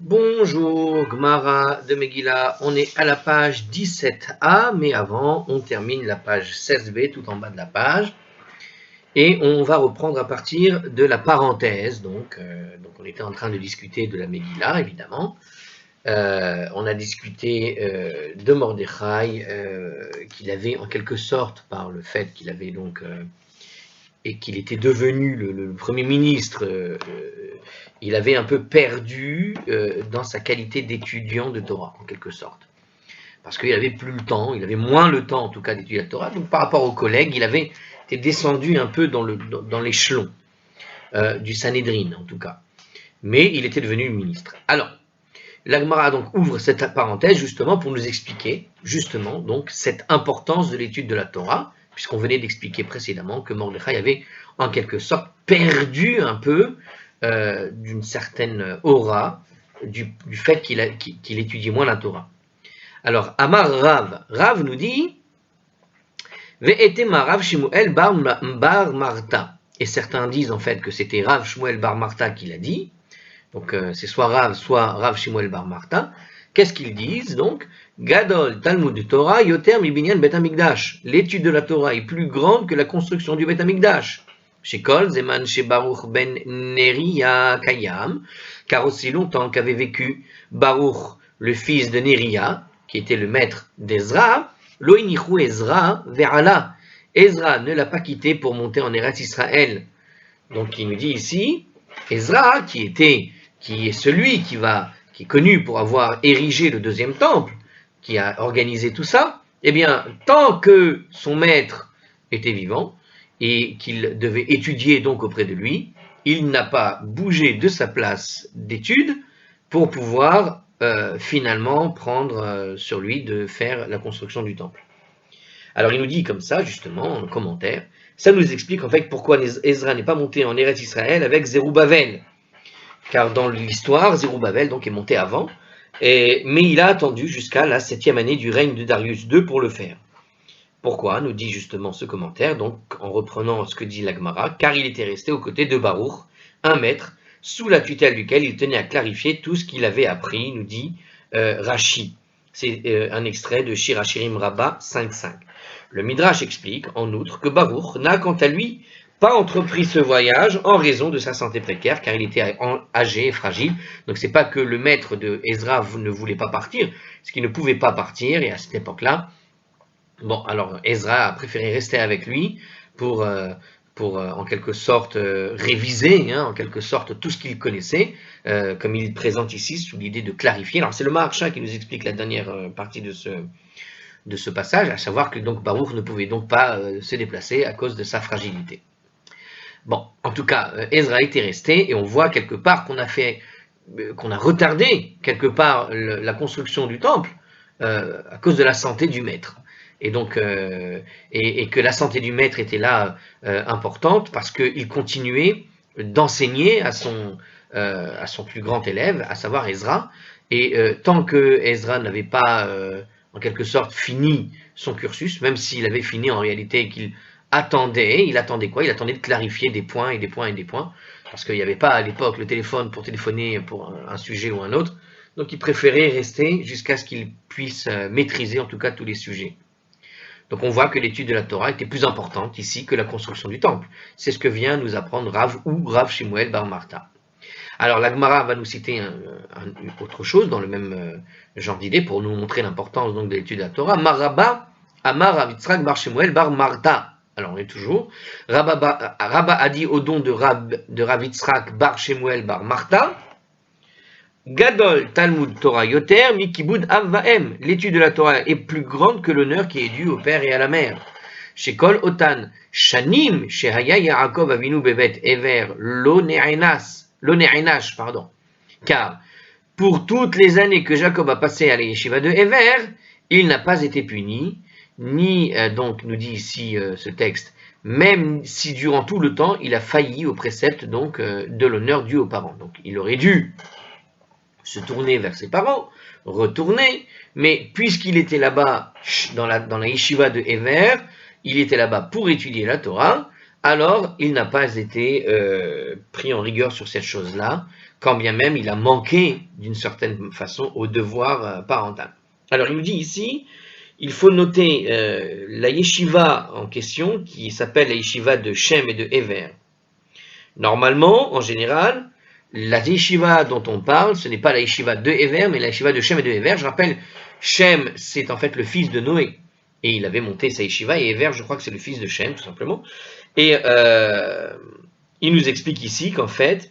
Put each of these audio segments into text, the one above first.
Bonjour, Gmara de Megillah. On est à la page 17a, mais avant, on termine la page 16b, tout en bas de la page. Et on va reprendre à partir de la parenthèse. Donc on était en train de discuter de la Megillah, évidemment. On a discuté de Mordechai, qu'il avait en quelque sorte, par le fait qu'il avait donc... et qu'il était devenu le Premier ministre, il avait un peu perdu dans sa qualité d'étudiant de Torah, en quelque sorte. Parce qu'il n'avait plus le temps, il avait moins le temps en tout cas d'étudier la Torah, donc par rapport aux collègues, il avait été descendu un peu dans l'échelon du Sanhédrin en tout cas. Mais il était devenu ministre. Alors, l'Agmara donc ouvre cette parenthèse justement pour nous expliquer justement donc cette importance de l'étude de la Torah, puisqu'on venait d'expliquer précédemment que Mordechai avait en quelque sorte perdu un peu d'une certaine aura du fait qu'il étudiait moins la Torah. Alors, Amar Rav nous dit Ve'etema Rav Shmuel bar Marta. Et certains disent en fait que c'était Rav Shmuel bar Marta qui l'a dit. Donc c'est soit Rav Shmuel bar Marta. Qu'est-ce qu'ils disent donc? Gadol Talmud Torah Yoter Mibinyan Bet Hamikdash. L'étude de la Torah est plus grande que la construction du Bet Hamikdash. Chez Kol Zeman chez Baruch ben Neria Kayam, car aussi longtemps qu'avait vécu Baruch, le fils de Neria, qui était le maître d'Ezra, Loinichu Ezra Verala. Ezra ne l'a pas quitté pour monter en Eretz Israël. Donc il nous dit ici, Ezra, qui est celui qui est connu pour avoir érigé le deuxième temple, qui a organisé tout ça, eh bien, tant que son maître était vivant et qu'il devait étudier donc auprès de lui, il n'a pas bougé de sa place d'étude pour pouvoir finalement prendre sur lui de faire la construction du temple. Alors il nous dit comme ça, justement, en commentaire, ça nous explique en fait pourquoi Ezra n'est pas monté en Eretz Israël avec Zerubbabel. Car dans l'histoire, Zerubbabel donc est monté avant, mais il a attendu jusqu'à la 7e année du règne de Darius II pour le faire. Pourquoi? Nous dit justement ce commentaire, donc en reprenant ce que dit l'Agmara, car il était resté aux côtés de Baruch, un maître, sous la tutelle duquel il tenait à clarifier tout ce qu'il avait appris, nous dit Rashi. C'est un extrait de Shir Hashirim Rabbah 5.5. Le Midrash explique en outre que Baruch n'a quant à lui pas entrepris ce voyage en raison de sa santé précaire, car il était âgé et fragile. Donc c'est pas que le maître de Ezra ne voulait pas partir, c'est qu'il ne pouvait pas partir, et à cette époque-là, bon, alors Ezra a préféré rester avec lui pour en quelque sorte réviser, en quelque sorte tout ce qu'il connaissait, comme il présente ici sous l'idée de clarifier. Alors c'est le Maharsha qui nous explique la dernière partie de ce passage, à savoir que donc Baruch ne pouvait donc pas se déplacer à cause de sa fragilité. Bon, en tout cas, Ezra était resté, et on voit quelque part qu'on a retardé quelque part la construction du temple à cause de la santé du maître. Et donc, et que la santé du maître était là importante parce qu'il continuait d'enseigner à son plus grand élève, à savoir Ezra. Et tant que Ezra n'avait pas, en quelque sorte, fini son cursus, même s'il avait fini en réalité et qu'il il attendait quoi? Il attendait de clarifier des points et des points et des points, parce qu'il n'y avait pas à l'époque le téléphone pour téléphoner pour un sujet ou un autre. Donc il préférait rester jusqu'à ce qu'il puisse maîtriser en tout cas tous les sujets. Donc on voit que l'étude de la Torah était plus importante ici que la construction du temple. C'est ce que vient nous apprendre Rav Shmuel bar Marta. Alors la Gemara va nous citer autre chose dans le même genre d'idée pour nous montrer l'importance donc de l'étude de la Torah. Maraba Amar Rav Yitzchak bar Shmuel bar Marta. Alors on est toujours. Rabba a dit au don de Rav Yitzchak bar Shmuel bar Marta. Gadol Talmud Torah Yoter Mikibud Avvaem. L'étude de la Torah est plus grande que l'honneur qui est dû au père et à la mère. Chez Kol Otan Shanim Shehaya Yaakov Avinu Bebet Ever Lo Ne'enash, pardon. Car pour toutes les années que Jacob a passé à la yeshiva de Ever, il n'a pas été puni, ni donc nous dit ici ce texte, même si durant tout le temps il a failli au précepte donc de l'honneur dû aux parents. Donc il aurait dû se tourner vers ses parents, retourner, mais puisqu'il était là-bas dans la yeshiva de Ever, il était là-bas pour étudier la Torah, alors il n'a pas été pris en rigueur sur cette chose-là, quand bien même il a manqué d'une certaine façon au devoir parental. Alors il nous dit ici, il faut noter la yeshiva en question, qui s'appelle la yeshiva de Shem et de Ever. Normalement, en général, la yeshiva dont on parle, ce n'est pas la yeshiva de Ever, mais la yeshiva de Shem et de Ever. Je rappelle, Shem, c'est en fait le fils de Noé, et il avait monté sa yeshiva, et Ever, je crois que c'est le fils de Shem, tout simplement. Et il nous explique ici qu'en fait,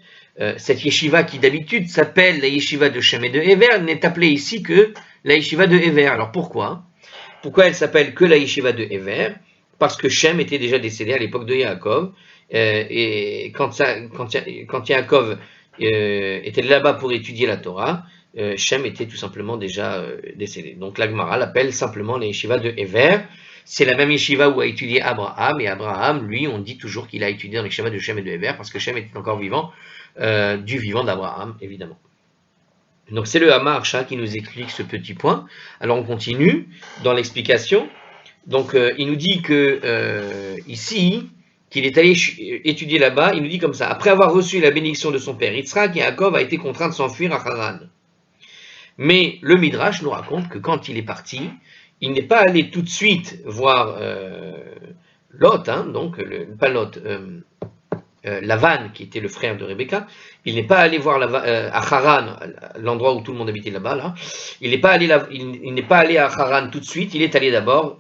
cette yeshiva qui d'habitude s'appelle la yeshiva de Shem et de Ever, n'est appelée ici que la yeshiva de Ever. Alors pourquoi elle s'appelle que la yeshiva de Ever? Parce que Shem était déjà décédé à l'époque de Yaakov, et quand Yaakov était là-bas pour étudier la Torah, Shem était tout simplement déjà décédé. Donc la Gemara l'appelle simplement la yeshiva de Ever. C'est la même yeshiva où a étudié Abraham, et Abraham, lui, on dit toujours qu'il a étudié dans la yeshiva de Shem et de Ever, parce que Shem était encore vivant, du vivant d'Abraham, évidemment. Donc c'est le Hamarsha qui nous explique ce petit point. Alors on continue dans l'explication. Donc il nous dit que ici, qu'il est allé étudier là-bas, il nous dit comme ça: après avoir reçu la bénédiction de son père Yitzhak, Yaakov a été contraint de s'enfuir à Haran. Mais le Midrash nous raconte que quand il est parti, il n'est pas allé tout de suite voir Lot, donc pas Lot, Lavan, qui était le frère de Rebecca. Il n'est pas allé voir à Haran, l'endroit où tout le monde habitait là-bas. Là. Il n'est pas allé à Haran tout de suite. Il est allé d'abord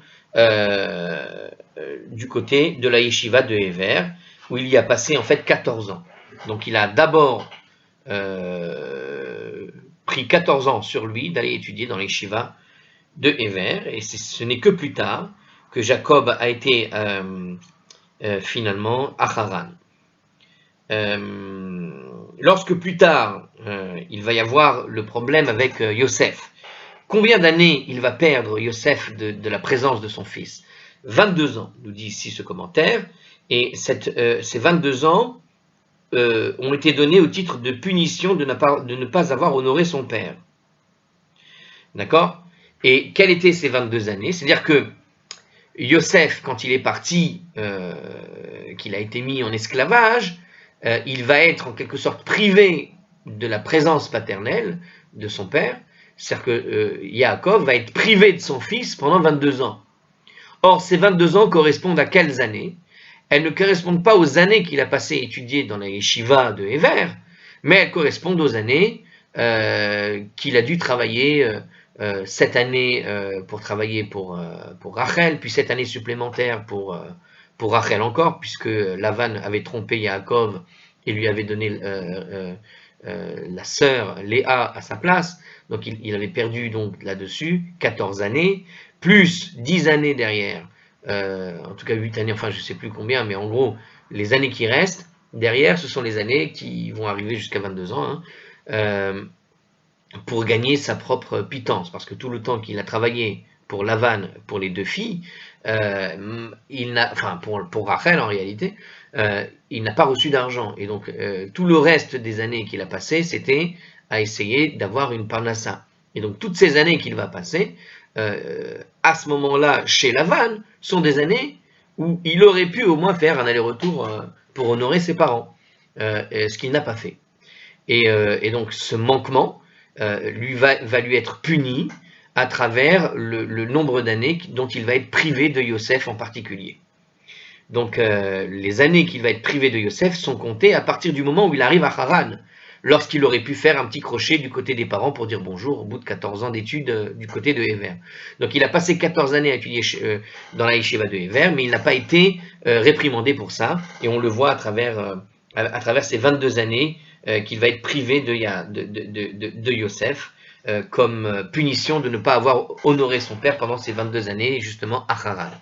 du côté de la yeshiva de Ever, où il y a passé en fait 14 ans. Donc il a d'abord pris 14 ans sur lui d'aller étudier dans la yeshiva de Ever, et ce n'est que plus tard que Jacob a été finalement à Haran. Lorsque plus tard il va y avoir le problème avec Yosef, combien d'années il va perdre Yosef de la présence de son fils? 22 ans, nous dit ici ce commentaire, et ces 22 ans ont été donnés au titre de punition de ne pas avoir honoré son père. D'accord? Et quelles étaient ces 22 années? C'est-à-dire que Yosef, quand il est parti, qu'il a été mis en esclavage, il va être en quelque sorte privé de la présence paternelle de son père. C'est-à-dire que Yaakov va être privé de son fils pendant 22 ans. Or, ces 22 ans correspondent à quelles années? Elles ne correspondent pas aux années qu'il a passées étudier dans la yeshiva de Ever, mais elles correspondent aux années qu'il a dû travailler 7 années pour travailler pour Rachel, puis 7 années supplémentaires pour Rachel encore, puisque Lavan avait trompé Yaakov et lui avait donné la sœur Léa à sa place. Donc il avait perdu donc là-dessus 14 années, plus 10 années derrière, en tout cas 8 années, enfin je ne sais plus combien, mais en gros, les années qui restent derrière, ce sont les années qui vont arriver jusqu'à 22 ans, pour gagner sa propre pitance, parce que tout le temps qu'il a travaillé pour Lavan, pour les deux filles, pour Rachel en réalité, il n'a pas reçu d'argent, et donc tout le reste des années qu'il a passées, c'était à essayer d'avoir une parnassa. Et donc toutes ces années qu'il va passer, à ce moment-là, chez Lavan, sont des années où il aurait pu au moins faire un aller-retour pour honorer ses parents, ce qu'il n'a pas fait. Et donc ce manquement va lui être puni à travers le nombre d'années dont il va être privé de Yosef en particulier. Donc les années qu'il va être privé de Yosef sont comptées à partir du moment où il arrive à Haran, lorsqu'il aurait pu faire un petit crochet du côté des parents pour dire bonjour au bout de 14 ans d'études du côté de Ever. Donc il a passé 14 années à étudier dans la yeshiva de Ever, mais il n'a pas été réprimandé pour ça, et on le voit à travers ces 22 années qu'il va être privé de Yosef, comme punition de ne pas avoir honoré son père pendant ces 22 années, justement à Haran.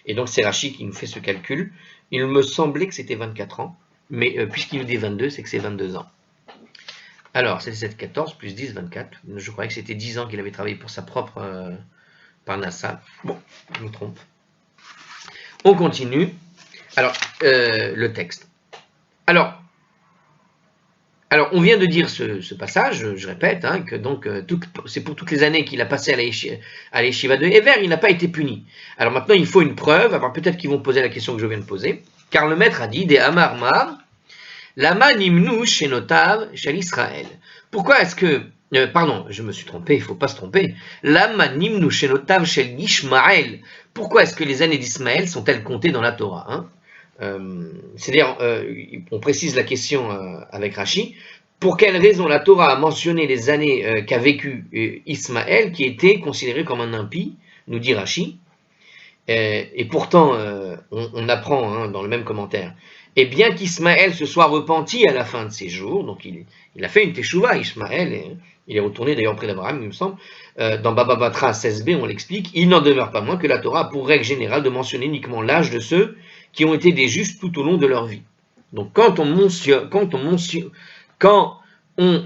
Et donc c'est Rashi qui nous fait ce calcul. Il me semblait que c'était 24 ans, mais puisqu'il nous dit 22, c'est que c'est 22 ans. Alors, c'était 14 plus 10, 24. Je croyais que c'était 10 ans qu'il avait travaillé pour sa propre parnassa. Bon, je me trompe. On continue. Alors, le texte. Alors, on vient de dire ce passage, je répète, que donc c'est pour toutes les années qu'il a passé à l'Yeshiva de Ever, il n'a pas été puni. Alors maintenant, il faut une preuve. Alors peut-être qu'ils vont poser la question que je viens de poser. Car le maître a dit, des Amar Mar, Lama nimnu shenotav shel Israël. Pourquoi est-ce que, pardon, je me suis trompé, il ne faut pas se tromper. Lama nimnu shenotav shel Ishmael. Pourquoi est-ce que les années d'Ismaël sont-elles comptées dans la Torah, hein? C'est-à-dire, on précise la question avec Rashi. Pour quelle raison la Torah a mentionné les années qu'a vécu Ismaël, qui était considéré comme un impie, nous dit Rashi. Et pourtant, on apprend hein, dans le même commentaire. Et bien qu'Ismaël se soit repenti à la fin de ses jours, donc il a fait une teshuva, Ismaël, il est retourné d'ailleurs près d'Abraham, il me semble, dans Baba Batra 16b, on l'explique, il n'en demeure pas moins que la Torah a pour règle générale de mentionner uniquement l'âge de ceux qui ont été des justes tout au long de leur vie. Donc quand on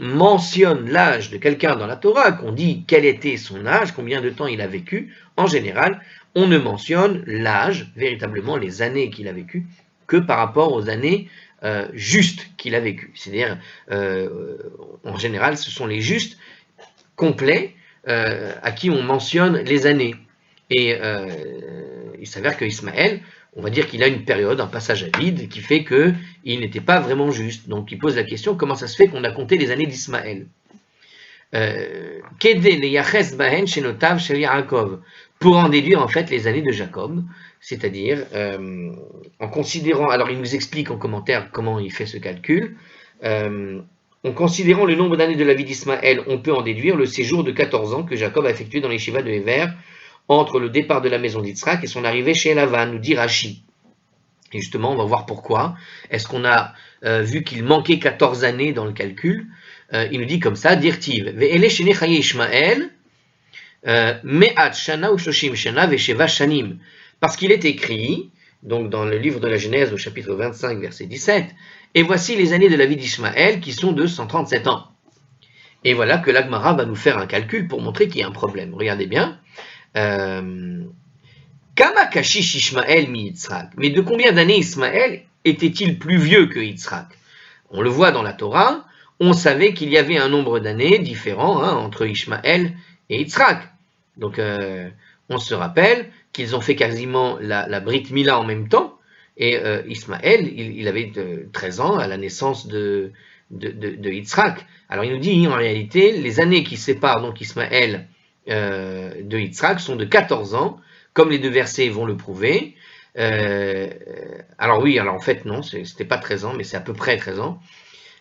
mentionne l'âge de quelqu'un dans la Torah, qu'on dit quel était son âge, combien de temps il a vécu, en général, on ne mentionne l'âge, véritablement les années qu'il a vécues, que par rapport aux années justes qu'il a vécues. C'est-à-dire, en général, ce sont les justes complets à qui on mentionne les années. Et il s'avère que Ismaël, on va dire qu'il a une période, un passage à vide, qui fait qu'il n'était pas vraiment juste. Donc il pose la question, comment ça se fait qu'on a compté les années d'Ismaël pour en déduire en fait les années de Jacob, c'est-à-dire en considérant, alors il nous explique en commentaire comment il fait ce calcul, en considérant le nombre d'années de la vie d'Ismaël, on peut en déduire le séjour de 14 ans que Jacob a effectué dans les Yeshiva de Héver, entre le départ de la maison d'Yitzhak et son arrivée chez Lavan, nous dit Rashi. Et justement, on va voir pourquoi. Est-ce qu'on a vu qu'il manquait 14 années dans le calcul? Il nous dit comme ça, Dirtiv, Ve'ele shene chaye Ishmael, Me'at shana ou shoshim shana ve'sheva shanim. Parce qu'il est écrit, donc dans le livre de la Genèse au chapitre 25, verset 17, et voici les années de la vie d'Ishmaël qui sont de 137 ans. Et voilà que l'Agmara va nous faire un calcul pour montrer qu'il y a un problème. Regardez bien. Kama kashish Ishmael mi Yitzhak. Mais de combien d'années Ismaël était-il plus vieux que Yitzhak? On le voit dans la Torah, on savait qu'il y avait un nombre d'années différents hein, entre Ishmaël et Yitzhak. Donc on se rappelle qu'ils ont fait quasiment la Brit Mila en même temps, et Ismaël, il avait 13 ans à la naissance de Yitzhak. Alors il nous dit en réalité, les années qui séparent donc Ismaël de Yitzhak sont de 14 ans, comme les deux versets vont le prouver. Alors oui, alors en fait non, c'était pas 13 ans, mais c'est à peu près 13 ans.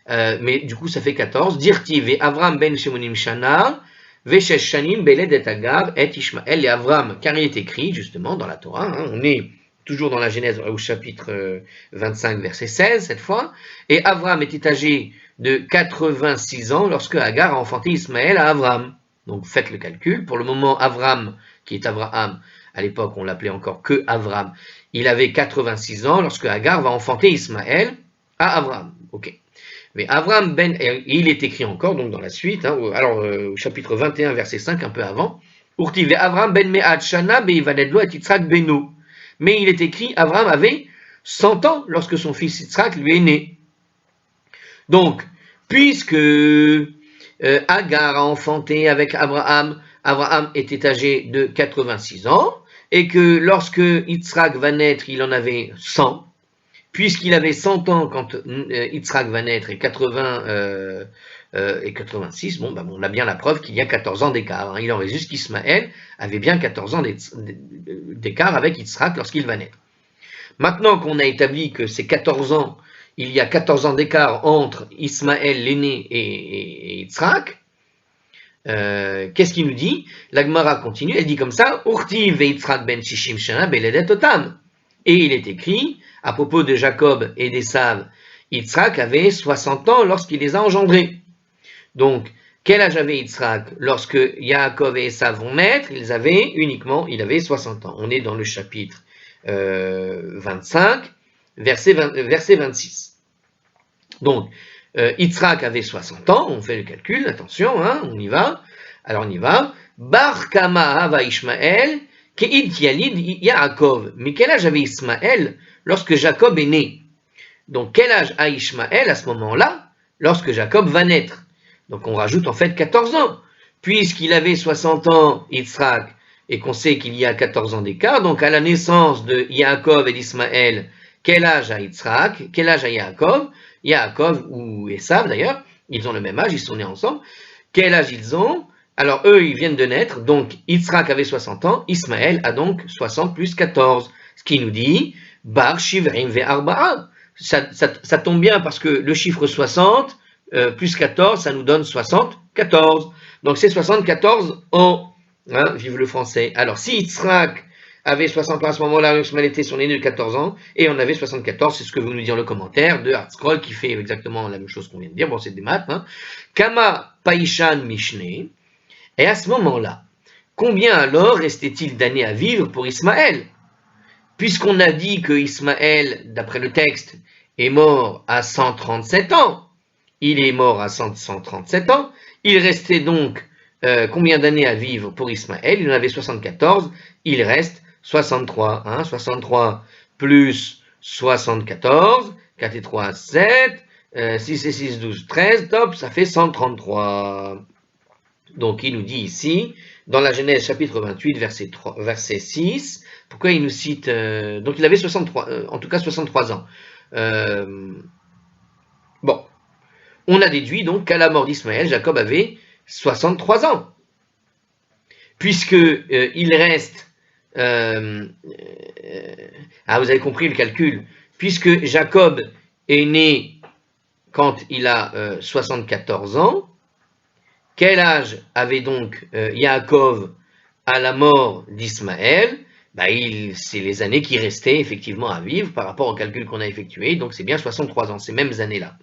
Mais du coup ça fait 14. Dirti ve Avram ben Shemonim Shana, ve Shesh Shanim beled et Agar et Ishmael et Avram, car il est écrit justement dans la Torah, hein, on est toujours dans la Genèse au chapitre 25 verset 16 cette fois, et Avram était âgé de 86 ans lorsque Agar a enfanté Ismaël à Avram. Donc faites le calcul. Pour le moment, Avram, qui est Abraham, à l'époque on l'appelait encore que Avram, il avait 86 ans lorsque Agar va enfanter Ismaël à Avram. Ok. Mais Avram il est écrit encore donc dans la suite, hein, alors au chapitre 21 verset 5 un peu avant, Urti Avram ben Me'ad Shana be'ivanedlo et Yitzhak beno. Mais il est écrit Avram avait 100 ans lorsque son fils Yitzhak lui est né. Donc puisque Agar a enfanté avec Abraham, Abraham était âgé de 86 ans, et que lorsque Yitzhak va naître, il en avait 100, puisqu'il avait 100 ans quand Yitzhak va naître et 80 et 86, bon, on a bien la preuve qu'il y a 14 ans d'écart. Hein. Il en résulte qu'Ismaël avait bien 14 ans d'écart avec Yitzhak lorsqu'il va naître. Maintenant qu'on a établi que ces 14 ans, il y a 14 ans d'écart entre Ismaël l'aîné et Yitzhak, qu'est-ce qu'il nous dit? La Gemara continue, elle dit comme ça, Urti ve Yitzhak ben Shishim Shana beledet otam. Et il est écrit, à propos de Jacob et d'Esav, Yitzhak avait 60 ans lorsqu'il les a engendrés. Donc, quel âge avait Yitzhak lorsque Yaakov et Esav vont naître? Il avait 60 ans. On est dans le chapitre 25, verset 26. Donc, Yitzhak avait 60 ans, on fait le calcul, attention, hein, on y va. Alors on y va. Bar Kama Hava Ishmael, Ke'id Yalid Yaakov. Mais quel âge avait Ismaël lorsque Jacob est né? Donc quel âge a Ishmaël à ce moment-là, lorsque Jacob va naître? Donc on rajoute en fait 14 ans. Puisqu'il avait 60 ans, Yitzhak, et qu'on sait qu'il y a 14 ans d'écart, donc à la naissance de Yaakov et d'Ismaël, quel âge a Yitzhak? Quel âge a Yaakov? Yaakov ou Esav d'ailleurs, ils ont le même âge, ils sont nés ensemble. Quel âge ils ont? Alors eux, ils viennent de naître, donc Yitzhak avait 60 ans, Ismaël a donc 60 plus 14. Ce qui nous dit, Bar Shivrim Ve'arba'a. Ça tombe bien parce que le chiffre 60 plus 14, ça nous donne 74. Donc c'est 74 ans. Hein, vive le français. Alors si Yitzhak avait 60 ans à ce moment-là, Ismaël était son aîné de 14 ans, et on avait 74, c'est ce que vous nous dites dans le commentaire de Hardscroll qui fait exactement la même chose qu'on vient de dire. Bon, c'est des maths. Hein. Kama Paishan Mishne. Et à ce moment-là, combien alors restait-il d'années à vivre pour Ismaël? Puisqu'on a dit que Ismaël, d'après le texte, est mort à 137 ans, il est mort à 137 ans, il restait donc combien d'années à vivre pour Ismaël? Il en avait 74, il reste 63. Hein, 63 plus 74, 4 et 3, 7, 6 et 6, 12, 13, top, ça fait 133. Donc il nous dit ici, dans la Genèse chapitre 28, verset 6, pourquoi il nous cite... donc il avait 63, en tout cas 63 ans. Bon, on a déduit donc qu'à la mort d'Ismaël, Jacob avait 63 ans. Puisque il reste... vous avez compris le calcul. Puisque Jacob est né quand il a 74 ans, quel âge avait donc Yaakov à la mort d'Ismaël? C'est les années qui restaient effectivement à vivre par rapport au calcul qu'on a effectué, donc c'est bien 63 ans, ces mêmes années-là.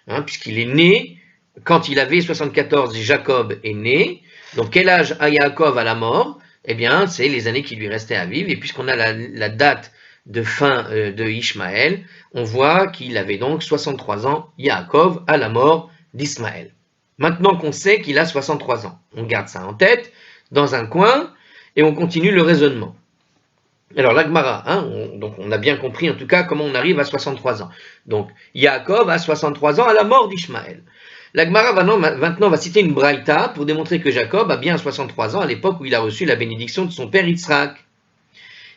Hein, puisqu'il est né, quand il avait 74, Jacob est né, donc quel âge a Yaakov à la mort? Eh bien, c'est les années qui lui restaient à vivre, et puisqu'on a la date de fin de Ishmaël, on voit qu'il avait donc 63 ans, Yaakov, à la mort d'Ismaël. Maintenant qu'on sait qu'il a 63 ans, on garde ça en tête, dans un coin, et on continue le raisonnement. Alors la Gemara, donc on a bien compris en tout cas comment on arrive à 63 ans. Donc Yaakov a 63 ans à la mort d'Ishmaël. La Gemara maintenant va citer une braïta pour démontrer que Jacob a bien 63 ans à l'époque où il a reçu la bénédiction de son père Yitzhak.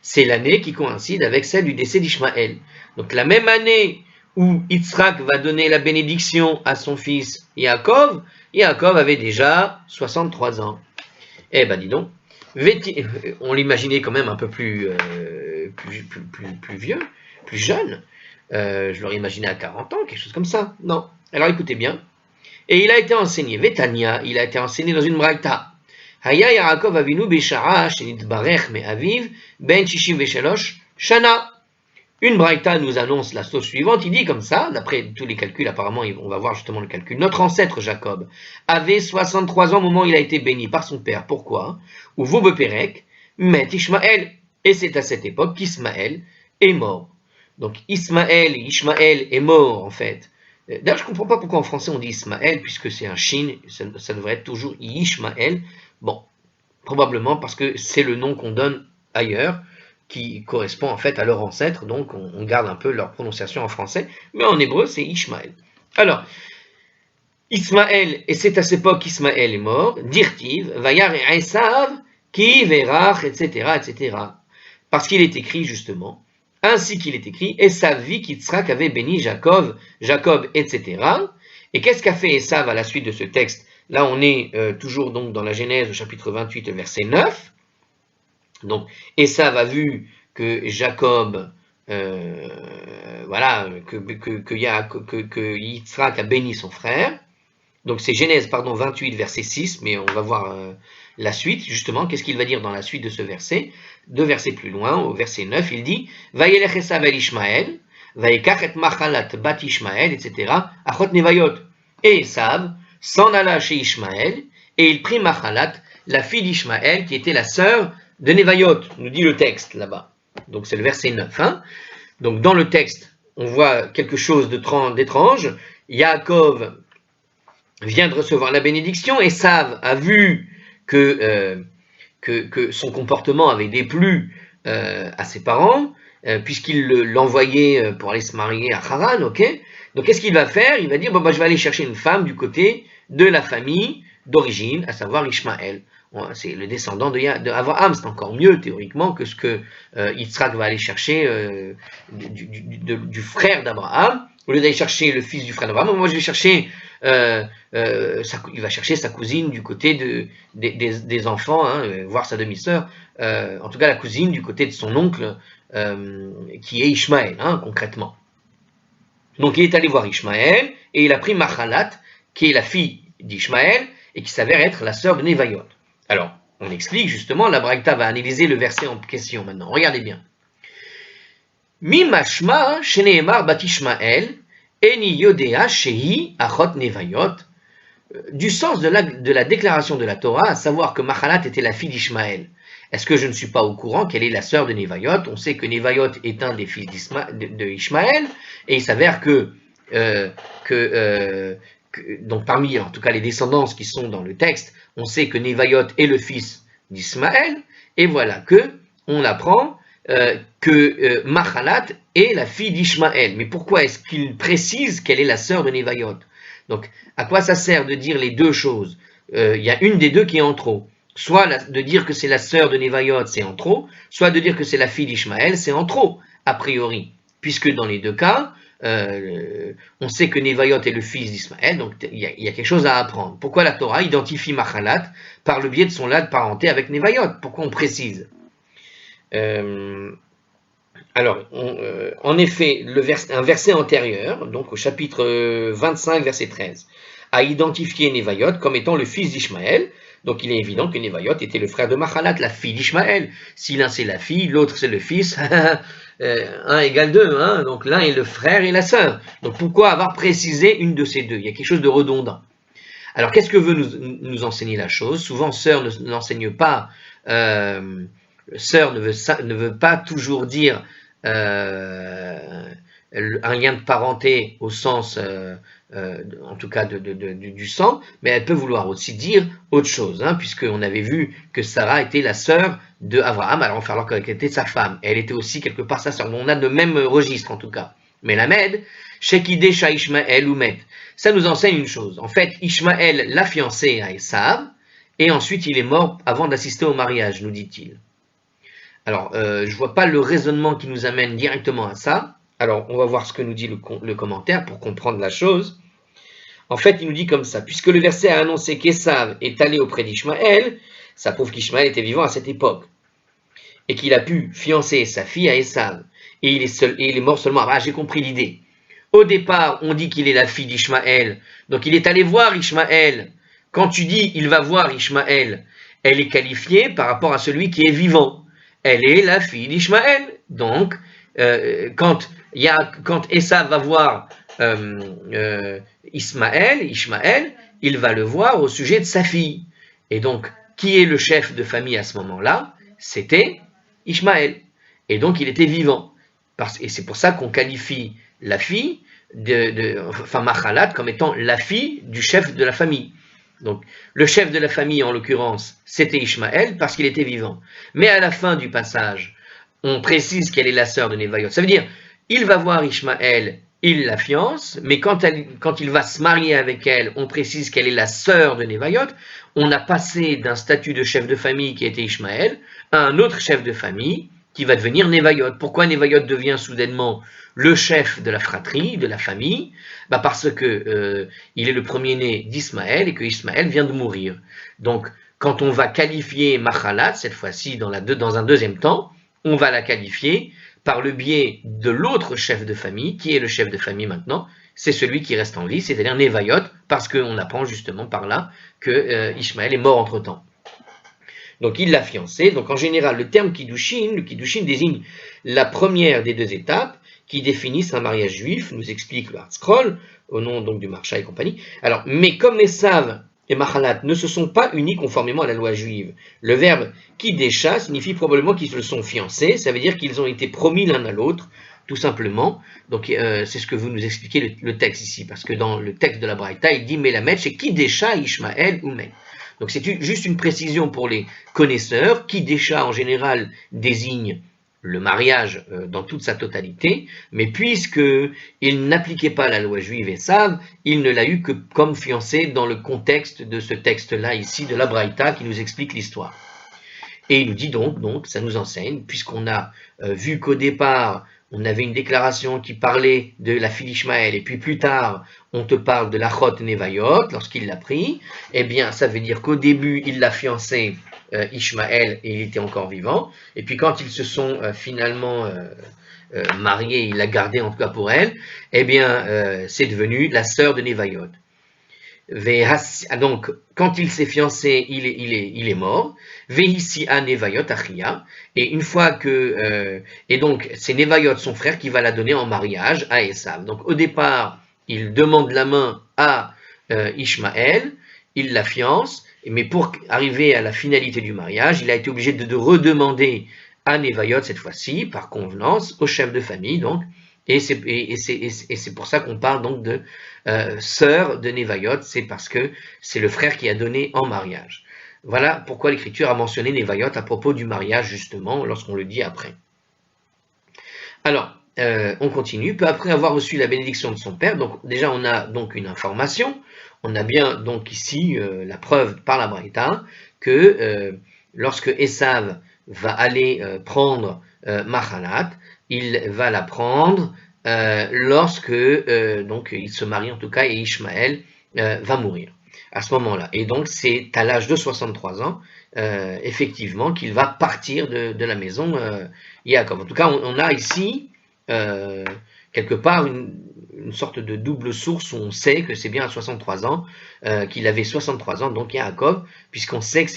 C'est l'année qui coïncide avec celle du décès d'Ishmaël. Donc la même année où Yitzhak va donner la bénédiction à son fils Yaakov, Yaakov avait déjà 63 ans. Eh ben dis donc, on l'imaginait quand même un peu plus vieux, plus jeune. Je l'aurais imaginé à 40 ans, quelque chose comme ça. Non. Alors écoutez bien. Et il a été enseigné, Vetania, il a été enseigné dans une braïta. Haya Yaakov Avinu Beshara Shenitbarech Me'aviv Ben Shishim Veshelosh Shana. Une braïta nous annonce la chose suivante, il dit comme ça, d'après tous les calculs, apparemment on va voir justement le calcul. Notre ancêtre Jacob avait 63 ans au moment où il a été béni par son père. Pourquoi? Ou Vobeperek, met Ishmaël. Et c'est à cette époque qu'Ismaël est mort. Donc Ishmaël est mort en fait. D'ailleurs, je ne comprends pas pourquoi en français on dit Ismaël, puisque c'est un shin, ça devrait être toujours Ishmaël. Bon, probablement parce que c'est le nom qu'on donne ailleurs, qui correspond en fait à leur ancêtre, donc on garde un peu leur prononciation en français, mais en hébreu c'est Ishmaël. Alors, Ismaël, et c'est à cette époque qu'Ismaël est mort, Dirtiv, Vayar et Esav, qui verach, etc., etc. Parce qu'il est écrit justement, ainsi qu'il est écrit, Esav vit qu'Yitzhak avait béni Jacob, etc. Et qu'est-ce qu'a fait Esav à la suite de ce texte? Là on est toujours donc dans la Genèse au chapitre 28, verset 9. Donc, Esav a vu que Jacob, que Yitzhak a béni son frère. Donc, c'est Genèse 28, verset 6, mais on va voir la suite, justement. Qu'est-ce qu'il va dire dans la suite de ce verset? 2 versets plus loin, au verset 9, il dit Vayelech Esav el Ishmael, Vayekach et machalat bat Ishmael, etc. Achot nevayot. Et Esav s'en alla chez Ishmael, et il prit Machalat, la fille d'Ishmael, qui était la sœur de Nevayot, nous dit le texte là-bas. Donc c'est le verset 9. Hein. Donc dans le texte, on voit quelque chose d'étrange. Yaakov vient de recevoir la bénédiction. Esav a vu que son comportement avait déplu à ses parents, puisqu'il l'envoyait pour aller se marier à Haran. Okay. Donc qu'est-ce qu'il va faire? Il va dire, je vais aller chercher une femme du côté de la famille d'origine, à savoir Ishmaël. C'est le descendant d'Abraham, c'est encore mieux théoriquement que ce que Yitzhak va aller chercher du frère d'Abraham. Au lieu d'aller chercher le fils du frère d'Abraham, moi je vais chercher il va chercher sa cousine du côté des enfants, hein, voire sa demi-sœur, en tout cas la cousine du côté de son oncle, qui est Ishmaël, hein, concrètement. Donc il est allé voir Ishmaël, et il a pris Machalat, qui est la fille d'Ishmaël, et qui s'avère être la sœur de Nevayot. Alors, on explique justement, la Braïta va analyser le verset en question maintenant. Regardez bien. Mi mashma sheneemar bat Ishmael, eni yodea shehi achot Nevayot. Du sens de la déclaration de la Torah, à savoir que Machalat était la fille d'Ishmaël. Est-ce que je ne suis pas au courant qu'elle est la sœur de Nevayot? On sait que Nevayot est un des fils d'Ishmaël, et il s'avère donc parmi, en tout cas, les descendants qui sont dans le texte, on sait que Nevayot est le fils d'Ismaël, et voilà que on apprend que Machalat est la fille d'Ishmaël. Mais pourquoi est-ce qu'il précise qu'elle est la sœur de Nevayot? Donc, à quoi ça sert de dire les deux choses? Il y a une des deux qui est en trop. Soit de dire que c'est la sœur de Nevayot, c'est en trop, soit de dire que c'est la fille d'Ishmaël, c'est en trop, a priori. Puisque dans les deux cas, on sait que Nevayot est le fils d'Ismaël, donc il y a quelque chose à apprendre. Pourquoi la Torah identifie Machalat par le biais de son lien de parenté avec Nevayot? Pourquoi on précise? En effet, un verset antérieur, donc au chapitre 25, verset 13, a identifié Nevayot comme étant le fils d'Ishmaël. Donc il est évident que Nevayot était le frère de Machalat, la fille d'Ishmaël. Si l'un c'est la fille, l'autre c'est le fils, 1 égale 2, hein, donc l'un est le frère et la sœur. Donc pourquoi avoir précisé une de ces deux? Il y a quelque chose de redondant. Alors qu'est-ce que veut nous enseigner la chose? Souvent, sœur n'enseigne pas, sœur ne veut pas toujours dire un lien de parenté au sens, en tout cas du sang, mais elle peut vouloir aussi dire autre chose, hein, puisqu'on avait vu que Sarah était la sœur de Abraham, alors on va falloir qu'elle était sa femme, et elle était aussi quelque part sa sœur. On a le même registre en tout cas. Mais la Med, Shekidesha Ishmael ou Med, ça nous enseigne une chose. En fait, Ishmael l'a fiancé à Esav, et ensuite il est mort avant d'assister au mariage, nous dit-il. Alors, je ne vois pas le raisonnement qui nous amène directement à ça. Alors, on va voir ce que nous dit le commentaire pour comprendre la chose. En fait, il nous dit comme ça. Puisque le verset a annoncé qu'Esav est allé auprès d'Ishmaël, ça prouve qu'Ishmaël était vivant à cette époque. Et qu'il a pu fiancer sa fille à Esav. Et il est mort seulement. Ah, j'ai compris l'idée. Au départ, on dit qu'il est la fille d'Ishmaël. Donc, il est allé voir Ishmaël. Quand tu dis « il va voir Ishmaël », elle est qualifiée par rapport à celui qui est vivant. Elle est la fille d'Ishmaël. Donc, quand Esav va voir Ishmaël, il va le voir au sujet de sa fille. Et donc, qui est le chef de famille à ce moment-là? C'était Ishmaël. Et donc, il était vivant. Et c'est pour ça qu'on qualifie la fille, Machalat, comme étant la fille du chef de la famille. Donc, le chef de la famille, en l'occurrence, c'était Ishmaël parce qu'il était vivant. Mais à la fin du passage, on précise qu'elle est la sœur de Nevayot. Ça veut dire, il va voir Ishmaël, il la fiance, mais quand il va se marier avec elle, on précise qu'elle est la sœur de Nevayot. On a passé d'un statut de chef de famille qui était Ishmaël à un autre chef de famille qui va devenir Nevayot. Pourquoi Nevayot devient soudainement le chef de la fratrie, de la famille? Parce que il est le premier-né d'Ismaël et que Ismaël vient de mourir. Donc, quand on va qualifier Machalat, cette fois-ci dans un deuxième temps, on va la qualifier par le biais de l'autre chef de famille, qui est le chef de famille maintenant, c'est celui qui reste en vie, c'est-à-dire Nevayot, parce qu'on apprend justement par là que Ishmaël est mort entre-temps. Donc il l'a fiancé. Donc en général, le terme Kiddushin, le Kiddushin désigne la première des deux étapes qui définissent un mariage juif, nous explique le Hard-Scroll, au nom donc du Marsha et compagnie. Alors, mais comme Esav et Machalat ne se sont pas unis conformément à la loi juive, le verbe Kiddesha signifie probablement qu'ils se sont fiancés, ça veut dire qu'ils ont été promis l'un à l'autre, tout simplement. Donc c'est ce que vous nous expliquez le texte ici, parce que dans le texte de la Braïta, il dit Melamed, c'est Kiddesha Ishmael ou Men. Donc c'est juste une précision pour les connaisseurs. Kiddesha en général désigne le mariage dans toute sa totalité, mais puisqu'il n'appliquait pas la loi juive Esav, il ne l'a eu que comme fiancé dans le contexte de ce texte-là ici, de la Braïta, qui nous explique l'histoire. Et il nous dit donc ça nous enseigne, puisqu'on a vu qu'au départ, on avait une déclaration qui parlait de la fille d'Ishmaël, et puis plus tard, on te parle de la Chot Nevayot, lorsqu'il l'a pris, eh bien, ça veut dire qu'au début, il l'a fiancé Ishmaël, et il était encore vivant, et puis quand ils se sont finalement mariés, il l'a gardé en tout cas pour elle, eh bien, c'est devenu la sœur de Nevayot. Donc, quand il s'est fiancé, il est mort. Vehissia Nevayot Achia. Et une fois que. Et donc, c'est Nevayot, son frère, qui va la donner en mariage à Esav. Donc, au départ, il demande la main à Ishmaël, il la fiance, mais pour arriver à la finalité du mariage, il a été obligé de redemander à Nevayot, cette fois-ci, par convenance, au chef de famille, donc. Et c'est pour ça qu'on parle donc de sœur de Nevayot, c'est parce que c'est le frère qui a donné en mariage. Voilà pourquoi l'Écriture a mentionné Nevayot à propos du mariage, justement, lorsqu'on le dit après. Alors, on continue. Peu après avoir reçu la bénédiction de son père, donc déjà on a donc une information, on a bien donc ici la preuve par la Braïta que lorsque Esav va aller prendre Machalat, il va la prendre lorsque donc il se marie en tout cas et Ishmaël va mourir à ce moment-là. Et donc c'est à l'âge de 63 ans effectivement qu'il va partir de la maison Yaakov. En tout cas on a ici quelque part une sorte de double source où on sait que c'est bien à 63 ans qu'il avait 63 ans, donc Yaakov, puisqu'on sait que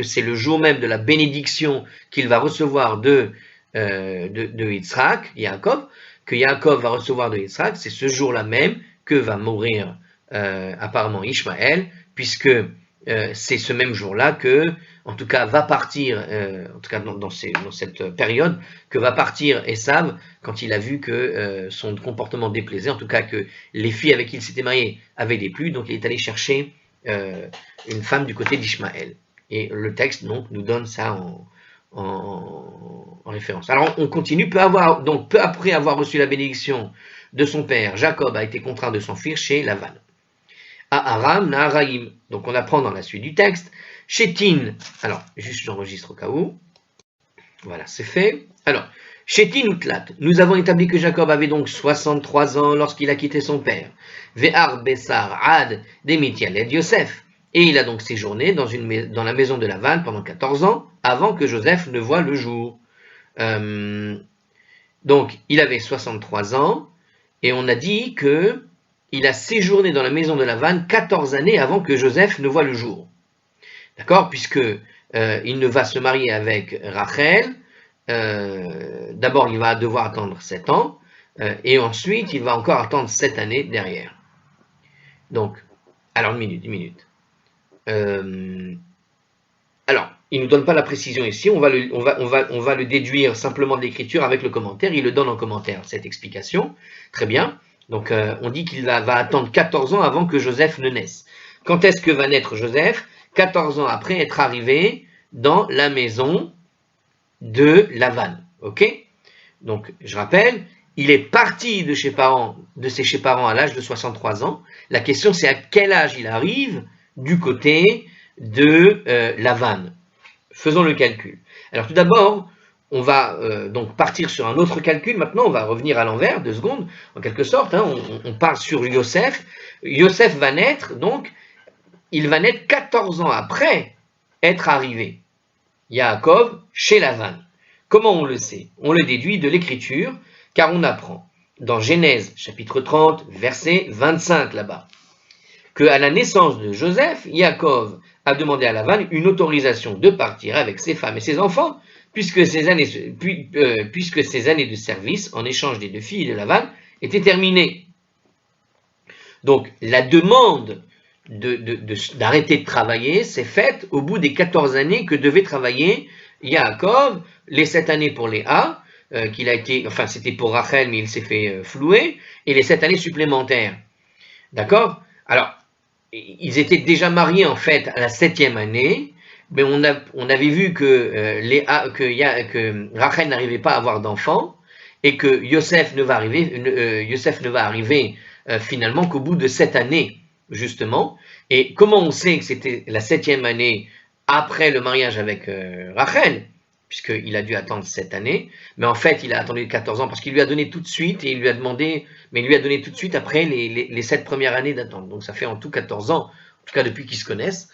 c'est le jour même de la bénédiction qu'il va recevoir de Yitzhak, Yaakov, que Yaakov va recevoir de Yitzhak, c'est ce jour-là même que va mourir apparemment Ishmaël, puisque c'est ce même jour-là que, en tout cas, va partir, en tout cas dans cette période, que va partir Esav quand il a vu que son comportement déplaisait, en tout cas que les filles avec qui il s'était marié avaient déplu, donc il est allé chercher une femme du côté d'Ishmaël. Et le texte donc nous donne ça en référence. Alors on continue, peu après avoir reçu la bénédiction de son père, Jacob a été contraint de s'enfuir chez Lavan. À Aram, Naharaim. Donc on apprend dans la suite du texte. Shetin, alors juste j'enregistre au cas où. Voilà, c'est fait. Alors, Shetin Utlat, nous avons établi que Jacob avait donc 63 ans lorsqu'il a quitté son père. Ve'ar Bessar Ad Demitialed Yosef. Et il a donc séjourné dans la maison de Lavan pendant 14 ans, avant que Joseph ne voie le jour. Donc, il avait 63 ans, et on a dit que il a séjourné dans la maison de Lavan 14 années avant que Joseph ne voie le jour. D'accord? Puisque il ne va se marier avec Rachel. D'abord, il va devoir attendre 7 ans, et ensuite, il va encore attendre 7 années derrière. Donc, alors, une minute. Alors, il ne nous donne pas la précision ici, on va le déduire simplement de l'écriture avec le commentaire, il le donne en commentaire, cette explication, très bien. Donc, on dit qu'il va attendre 14 ans avant que Joseph ne naisse. Quand est-ce que va naître Joseph? 14 ans après être arrivé dans la maison de Lavan, ok? Donc, je rappelle, il est parti de ses parents à l'âge de 63 ans. La question, c'est à quel âge il arrive du côté de Lavan. Faisons le calcul. Alors tout d'abord, on va donc partir sur un autre calcul. Maintenant, on va revenir à l'envers, 2 secondes, en quelque sorte. On part sur Yosef. Yosef va naître, donc, il va naître 14 ans après être arrivé. Yaakov chez Lavan. Comment on le sait? On le déduit de l'écriture, car on apprend dans Genèse, chapitre 30, verset 25 là-bas, qu'à la naissance de Joseph, Yaakov a demandé à Lavan une autorisation de partir avec ses femmes et ses enfants, puisque ses années de service en échange des 2 filles de Lavan étaient terminées. Donc la demande d'arrêter de travailler s'est faite au bout des 14 années que devait travailler Yaakov, les 7 années pour Léa, c'était pour Rachel, mais il s'est fait flouer, et les 7 années supplémentaires. D'accord? Alors, ils étaient déjà mariés en fait à la 7e année, mais on avait vu que Rachel n'arrivait pas à avoir d'enfants et que Yosef ne va arriver finalement qu'au bout de 7 années justement. Et comment on sait que c'était la 7e année après le mariage avec Rachel? puisqu'il a dû attendre 7 années, mais en fait, il a attendu 14 ans, parce qu'il lui a donné tout de suite, et il lui a demandé, mais il lui a donné tout de suite après les 7 premières années d'attente. Donc ça fait en tout 14 ans, en tout cas depuis qu'ils se connaissent.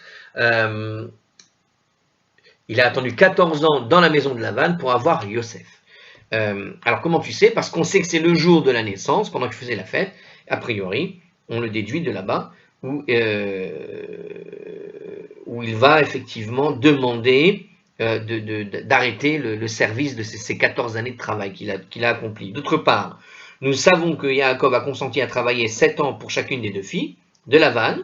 Il a attendu 14 ans dans la maison de Lavan pour avoir Yosef. Alors comment tu sais? Parce qu'on sait que c'est le jour de la naissance, pendant qu'il faisait la fête, a priori, on le déduit de là-bas, où il va effectivement demander d'arrêter le service de ces 14 années de travail qu'il a accompli. D'autre part, nous savons que Yaakov a consenti à travailler 7 ans pour chacune des deux filles de Lavan.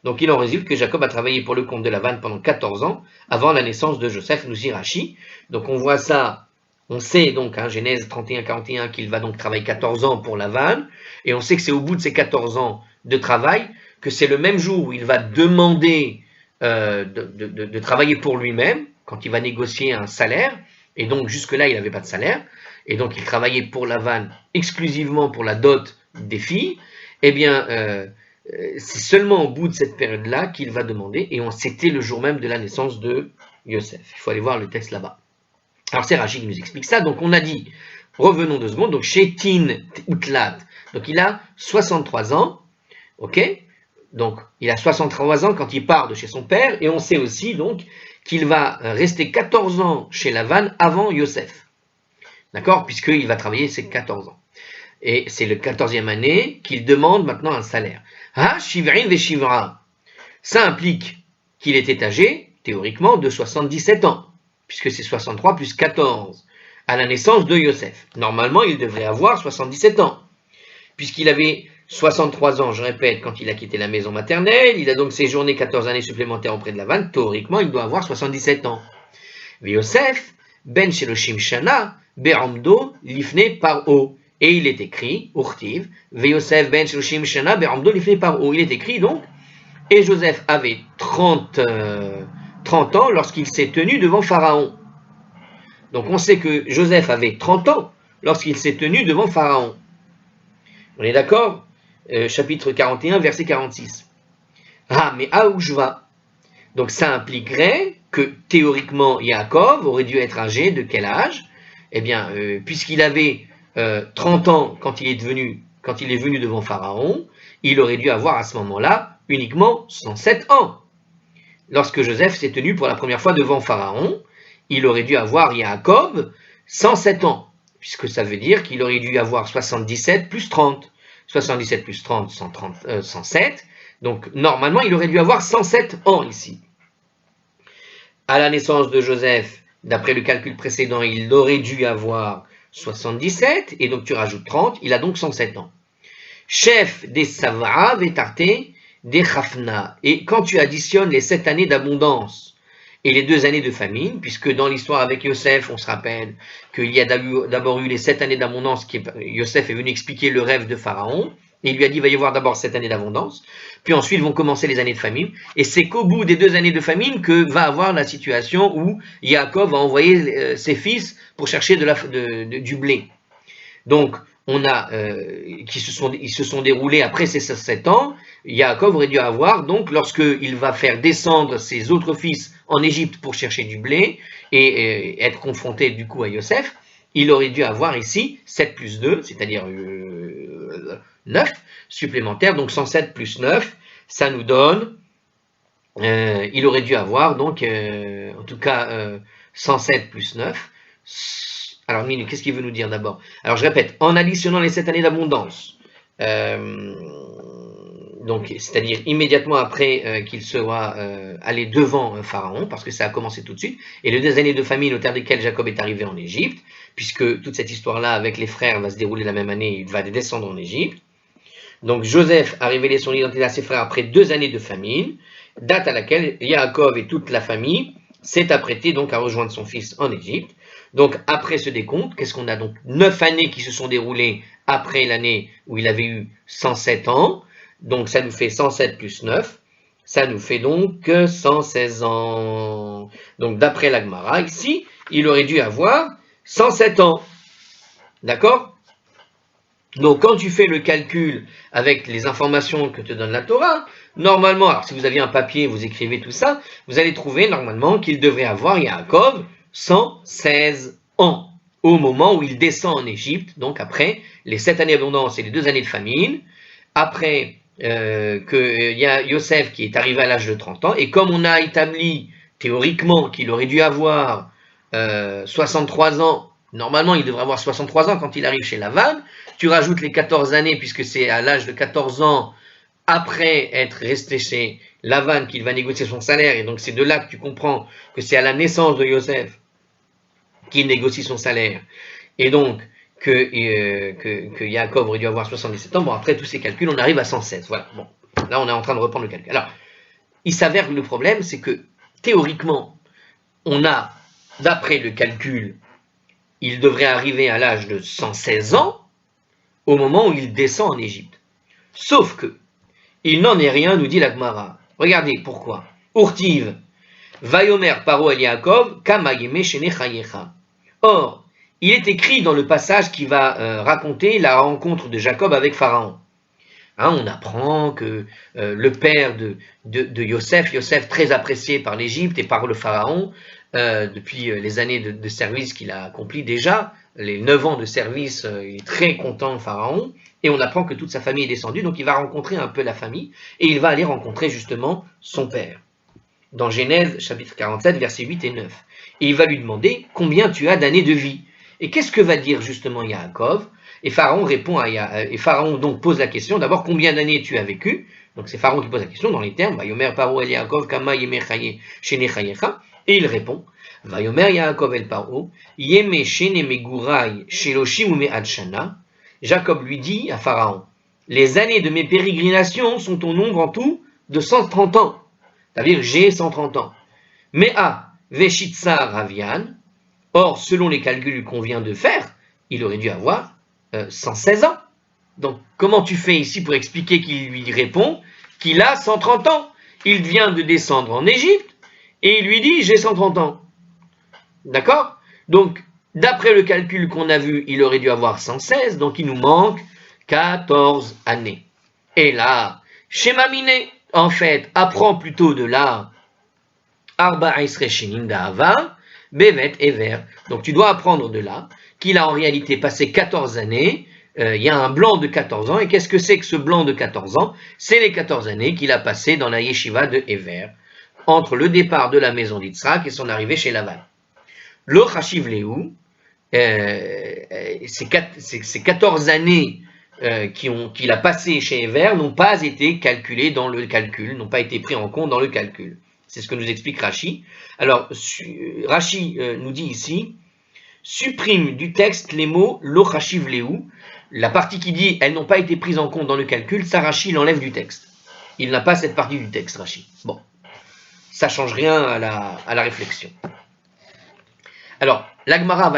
Donc il en résulte que Jacob a travaillé pour le compte de Lavan pendant 14 ans, avant la naissance de Joseph, nous dit Rachi. Donc on voit ça, on sait donc, Genèse 31-41, qu'il va donc travailler 14 ans pour Lavan, et on sait que c'est au bout de ces 14 ans de travail, que c'est le même jour où il va demander de travailler pour lui-même, quand il va négocier un salaire, et donc jusque-là il n'avait pas de salaire, et donc il travaillait pour Lavan exclusivement pour la dot des filles, eh bien c'est seulement au bout de cette période-là qu'il va demander, et c'était le jour même de la naissance de Yosef. Il faut aller voir le texte là-bas. Alors c'est Rachid qui nous explique ça, donc on a dit, revenons 2 secondes, donc Shetin Utlat, donc il a 63 ans, ok? Donc il a 63 ans quand il part de chez son père, et on sait aussi donc qu'il va rester 14 ans chez Lavan avant Yosef, d'accord? Puisqu'il va travailler ses 14 ans. Et c'est le 14e année qu'il demande maintenant un salaire. Ha, Shivrin ve Shivra. Ça implique qu'il était âgé, théoriquement, de 77 ans, puisque c'est 63 plus 14, à la naissance de Yosef. Normalement, il devrait avoir 77 ans, puisqu'il avait 63 ans, je répète, quand il a quitté la maison maternelle, il a donc séjourné 14 années supplémentaires auprès de Lavan, théoriquement, il doit avoir 77 ans. Ve Yosef, ben Sheloshim Shana, Be'amdo, Lifne Paro. Et il est écrit, Urtiv, Ve Yosef ben Sheloshim Shana, Be'amdo, Lifne Paro. Il est écrit donc, et Joseph avait 30 ans lorsqu'il s'est tenu devant Pharaon. Donc on sait que Joseph avait 30 ans lorsqu'il s'est tenu devant Pharaon. On est d'accord? Chapitre 41, verset 46. Ah, mais Aouchva. Donc ça impliquerait que théoriquement Yaakov aurait dû être âgé de quel âge? Eh bien, puisqu'il avait 30 ans quand il est venu devant Pharaon, il aurait dû avoir à ce moment-là uniquement 107 ans. Lorsque Joseph s'est tenu pour la première fois devant Pharaon, il aurait dû avoir Yaakov 107 ans, puisque ça veut dire qu'il aurait dû avoir 77 plus 30. 77 plus 30, 107. Donc normalement, il aurait dû avoir 107 ans ici. À la naissance de Joseph, d'après le calcul précédent, il aurait dû avoir 77, et donc tu rajoutes 30, il a donc 107 ans. Chef des Savra, Vetarte, des Khafna. Et quand tu additionnes les 7 années d'abondance et les 2 années de famine, puisque dans l'histoire avec Yosef, on se rappelle qu'il y a d'abord eu les 7 années d'abondance, Yosef est venu expliquer le rêve de Pharaon, et il lui a dit, il va y avoir d'abord 7 années d'abondance, puis ensuite vont commencer les années de famine, et c'est qu'au bout des 2 années de famine que va avoir la situation où Yaakov va envoyer ses fils pour chercher du blé. Donc, on a, ils se sont déroulés après ces 7 ans. Yaakov aurait dû avoir, donc, lorsqu'il va faire descendre ses autres fils en Égypte pour chercher du blé et être confronté du coup à Yosef, il aurait dû avoir ici 7 plus 2, c'est-à-dire 9 supplémentaires, donc 107 plus 9, ça nous donne, il aurait dû avoir donc, en tout cas, 107 plus 9. Alors, qu'est-ce qu'il veut nous dire d'abord? Alors, je répète, en additionnant les 7 années d'abondance, donc, c'est-à-dire immédiatement après qu'il sera allé devant Pharaon, parce que ça a commencé tout de suite, et les 2 années de famine au terme desquelles Jacob est arrivé en Égypte, puisque toute cette histoire-là avec les frères va se dérouler la même année, il va descendre en Égypte. Donc, Joseph a révélé son identité à ses frères après 2 années de famine, date à laquelle Yaakov et toute la famille s'est apprêté donc à rejoindre son fils en Égypte. Donc, après ce décompte, qu'est-ce qu'on a? Donc 9 années qui se sont déroulées après l'année où il avait eu 107 ans. Donc, ça nous fait 107 plus 9. Ça nous fait donc 116 ans. Donc, d'après la Gemara, ici, il aurait dû avoir 107 ans. D'accord? Donc, quand tu fais le calcul avec les informations que te donne la Torah, normalement, alors si vous aviez un papier, vous écrivez tout ça, vous allez trouver normalement qu'il devrait avoir Yaakov 116 ans, au moment où il descend en Égypte, donc après les 7 années d'abondance et les 2 années de famine, après qu'il y a Yosef qui est arrivé à l'âge de 30 ans, et comme on a établi théoriquement qu'il aurait dû avoir 63 ans, normalement il devrait avoir 63 ans quand il arrive chez Lavan, tu rajoutes les 14 années, puisque c'est à l'âge de 14 ans, après être resté chez Lavan, qu'il va négocier son salaire, et donc c'est de là que tu comprends que c'est à la naissance de Yosef qu'il négocie son salaire, et donc que Yaakov aurait dû avoir 77 ans. Bon, après tous ces calculs, on arrive à 116. Voilà. Bon, là, on est en train de reprendre le calcul. Alors, il s'avère que le problème, c'est que théoriquement, on a, d'après le calcul, il devrait arriver à l'âge de 116 ans au moment où il descend en Égypte. Sauf que, il n'en est rien, nous dit la Gemara. Regardez pourquoi. Urtiv, Vayomer paro el Yaakov, kama yeme shene chayecha. Or, il est écrit dans le passage qui va raconter la rencontre de Jacob avec Pharaon. Hein, on apprend que le père de Yosef très apprécié par l'Égypte et par le Pharaon, depuis les années de service qu'il a accompli déjà, les 9 ans de service, il est très content, Pharaon, et on apprend que toute sa famille est descendue, donc il va rencontrer un peu la famille, et il va aller rencontrer justement son père. Dans Genèse, chapitre 47, versets 8 et 9. Et il va lui demander combien tu as d'années de vie. Et qu'est-ce que va dire justement Yaakov? Et Pharaon répond et Pharaon donc pose la question, d'abord combien d'années tu as vécu? Donc c'est Pharaon qui pose la question dans les termes, Vayomer paro el Yaakov kama yeme shene chayecha, et il répond, Vayomer Yaakov el paro, yeme shene megurai sheloshim ume adshana. Jacob lui dit à Pharaon, les années de mes pérégrinations sont au nombre en tout de 130 ans. C'est-à-dire j'ai 130 ans. Mea veshitsa ravian. Or, selon les calculs qu'on vient de faire, il aurait dû avoir 116 ans. Donc, comment tu fais ici pour expliquer qu'il lui répond qu'il a 130 ans? Il vient de descendre en Égypte et il lui dit j'ai 130 ans. D'accord? Donc, d'après le calcul qu'on a vu, il aurait dû avoir 116, donc il nous manque 14 années. Et là, Shema Miné, en fait, apprend plutôt de là Arba Isre Shenim Da'ava, Bevet Ever. Donc tu dois apprendre de là qu'il a en réalité passé 14 années, il y a un blanc de 14 ans, et qu'est-ce que c'est que ce blanc de 14 ans? C'est les 14 années qu'il a passées dans la yeshiva de Ever, entre le départ de la maison d'Yitzhak et son arrivée chez Lavan. Le Chashiv Lehu, ces 14 années qu'il a passées chez Ever n'ont pas été calculées dans le calcul, n'ont pas été pris en compte dans le calcul. C'est ce que nous explique Rashi. Alors, Rashi nous dit ici, supprime du texte les mots lo chashiv lehu, la partie qui dit elles n'ont pas été prises en compte dans le calcul, ça Rashi l'enlève du texte. Il n'a pas cette partie du texte, Rashi. Bon, ça change rien à la réflexion. Alors, l'Agmara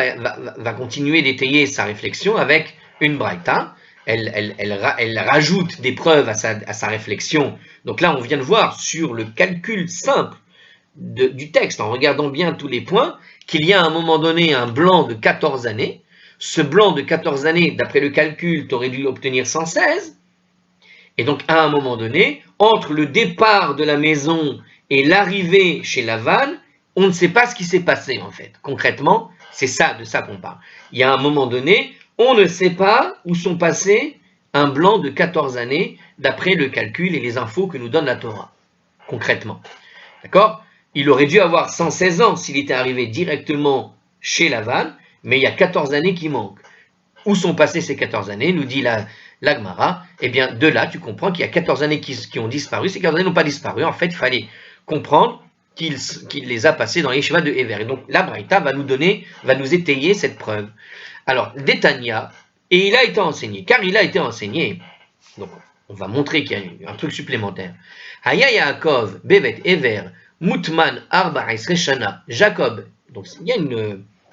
va continuer d'étayer sa réflexion avec une braïta. Elle rajoute des preuves à sa réflexion. Donc là, on vient de voir sur le calcul simple du texte, en regardant bien tous les points, qu'il y a à un moment donné un blanc de 14 années. Ce blanc de 14 années, d'après le calcul, tu aurais dû obtenir 116. Et donc, à un moment donné, entre le départ de la maison et l'arrivée chez Lavan, on ne sait pas ce qui s'est passé, en fait. Concrètement, c'est de ça qu'on parle. Il y a un moment donné, on ne sait pas où sont passés un blanc de 14 années, d'après le calcul et les infos que nous donne la Torah. Concrètement. D'accord? Il aurait dû avoir 116 ans s'il était arrivé directement chez Lavan, mais il y a 14 années qui manquent. Où sont passées ces 14 années, nous dit la Gemara? Eh bien, de là, tu comprends qu'il y a 14 années qui ont disparu. Ces 14 années n'ont pas disparu. En fait, il fallait comprendre qu'il les a passées dans les yeshiva de Ever. Et donc, la Braïta va nous étayer cette preuve. Alors, Détania, et il a été enseigné, car il a été enseigné. Donc, on va montrer qu'il y a un truc supplémentaire. Haya Yaakov, Bevet Ever, Mutman Arba Shana, Jacob. Donc, il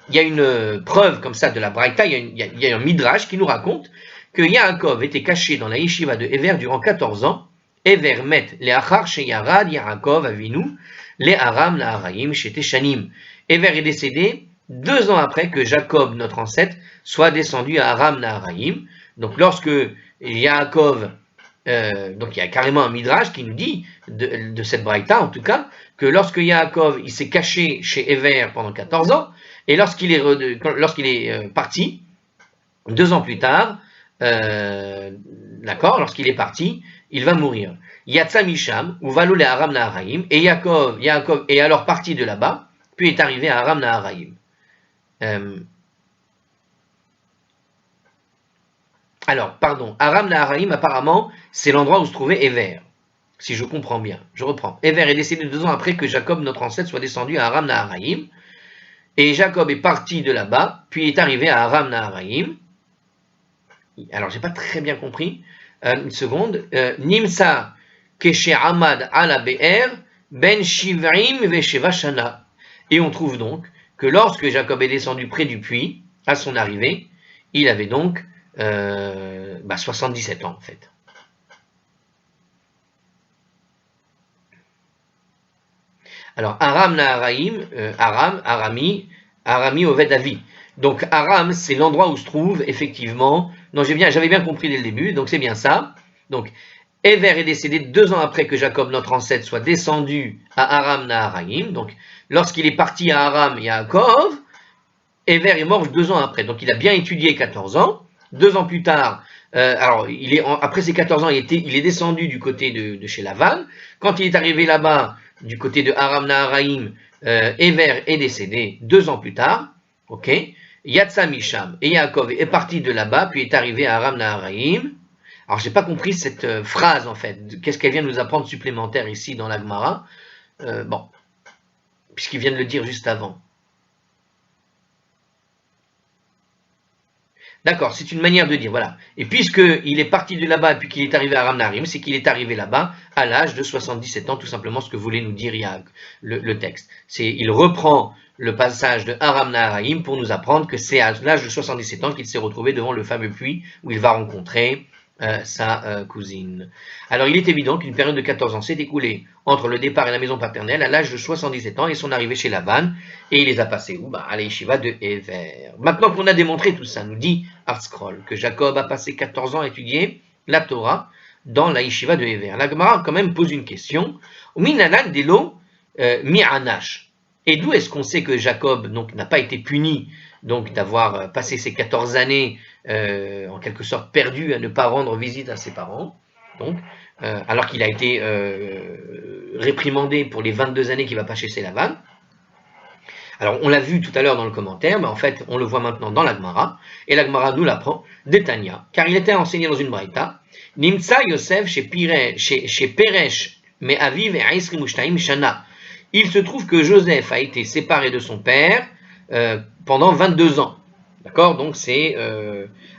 y a une preuve comme ça de la Braïta, il y a un midrash qui nous raconte que Yaakov était caché dans la yeshiva de Ever durant 14 ans. Ever met les achar sheyarad Yaakov avinu, les aram la harayim shete shanim. Ever est décédé 2 ans après que Jacob, notre ancêtre, soit descendu à Aram Naharaim. Donc lorsque Yaakov, donc il y a carrément un midrash qui nous dit, de cette braïta en tout cas, que lorsque Yaakov il s'est caché chez Ever pendant 14 ans, et lorsqu'il est parti, 2 ans plus tard, d'accord, lorsqu'il est parti, il va mourir. Yatsa Misham, ou Valole Aram Naharaim, et Yaakov est alors parti de là-bas, puis est arrivé à Aram Naharaim. Alors, pardon, Aram Naharaim, apparemment, c'est l'endroit où se trouvait Ever, si je comprends bien. Je reprends. Ever est décédé 2 ans après que Jacob, notre ancêtre, soit descendu à Aram Naharaim, et Jacob est parti de là-bas, puis est arrivé à Aram Naharaim. Alors, j'ai pas très bien compris. Une seconde. Nimsa Keshe Amad ala Be'er Ben Shivrim Vesheva Shana. Et on trouve donc que lorsque Jacob est descendu près du puits, à son arrivée, il avait donc 77 ans en fait. Alors, Aram Naharaim, Arami Oved Avi. Donc, Aram, c'est l'endroit où se trouve effectivement. Non, j'avais bien compris dès le début, donc c'est bien ça. Donc, Ever est décédé 2 ans après que Jacob, notre ancêtre, soit descendu à Aram Naharaim. Donc, lorsqu'il est parti à Aram Yaakov, Ever est mort 2 ans après. Donc, il a bien étudié 14 ans. 2 ans plus tard, après ses 14 ans, il est descendu du côté de chez Lavan. Quand il est arrivé là-bas, du côté de Aram Naharaim, Ever est décédé 2 ans plus tard. Ok, Yatsa Misham, et Yaakov est parti de là-bas, puis est arrivé à Aram Naharaim. Alors, j'ai pas compris cette phrase, en fait. Qu'est-ce qu'elle vient de nous apprendre supplémentaire ici dans la Gemara? Bon, puisqu'il vient de le dire juste avant. D'accord, c'est une manière de dire, voilà. Et puisqu'il est parti de là-bas et puis qu'il est arrivé à Aram Naharaim, c'est qu'il est arrivé là-bas à l'âge de 77 ans, tout simplement ce que voulait nous dire le texte. Il reprend le passage de Aram Naharaim pour nous apprendre que c'est à l'âge de 77 ans qu'il s'est retrouvé devant le fameux puits où il va rencontrer sa cousine. Alors il est évident qu'une période de 14 ans s'est écoulée entre le départ et la maison paternelle à l'âge de 77 ans et son arrivée chez Lavan, et il les a passés où? À la yeshiva de Ever. Maintenant qu'on a démontré tout ça, nous dit Artscroll que Jacob a passé 14 ans à étudier la Torah dans la yeshiva de Ever. La Gemara quand même pose une question. Minanan delo mi'anash. Et d'où est-ce qu'on sait que Jacob n'a pas été puni donc d'avoir passé ces 14 années en quelque sorte perdu à ne pas rendre visite à ses parents, donc, alors qu'il a été réprimandé pour les 22 années qu'il va pas chez Lavan. Alors, on l'a vu tout à l'heure dans le commentaire, mais en fait, on le voit maintenant dans la Gemara, et la Gemara nous l'apprend d'Etania, car il était enseigné dans une braïta, Nimtsa Yosef chez Peresh, mais Aviv et Aïsri Mushtaim Shana. Il se trouve que Joseph a été séparé de son père pendant 22 ans. D'accord? Donc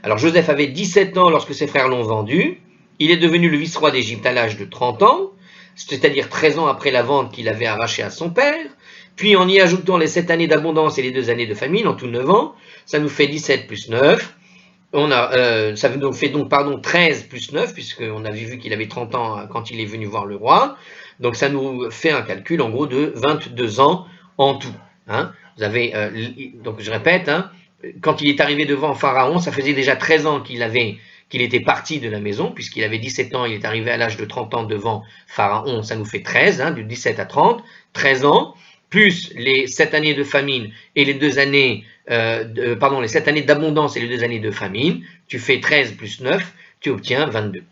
alors Joseph avait 17 ans lorsque ses frères l'ont vendu. Il est devenu le vice-roi d'Égypte à l'âge de 30 ans, c'est-à-dire 13 ans après la vente qu'il avait arrachée à son père. Puis en y ajoutant les 7 années d'abondance et les 2 années de famine, en tout 9 ans, ça nous fait 17 plus 9. Ça nous fait donc 13 plus 9, puisqu'on avait vu qu'il avait 30 ans quand il est venu voir le roi. Donc ça nous fait un calcul en gros de 22 ans en tout. Hein. Vous avez, donc je répète, hein, quand il est arrivé devant Pharaon, ça faisait déjà 13 ans qu'il était parti de la maison, puisqu'il avait 17 ans, il est arrivé à l'âge de 30 ans devant Pharaon, ça nous fait 13, hein, de 17 à 30, 13 ans, plus les 7 années de famine et les 2 années, les 7 années d'abondance et les 2 années de famine, tu fais 13 plus 9, tu obtiens 22.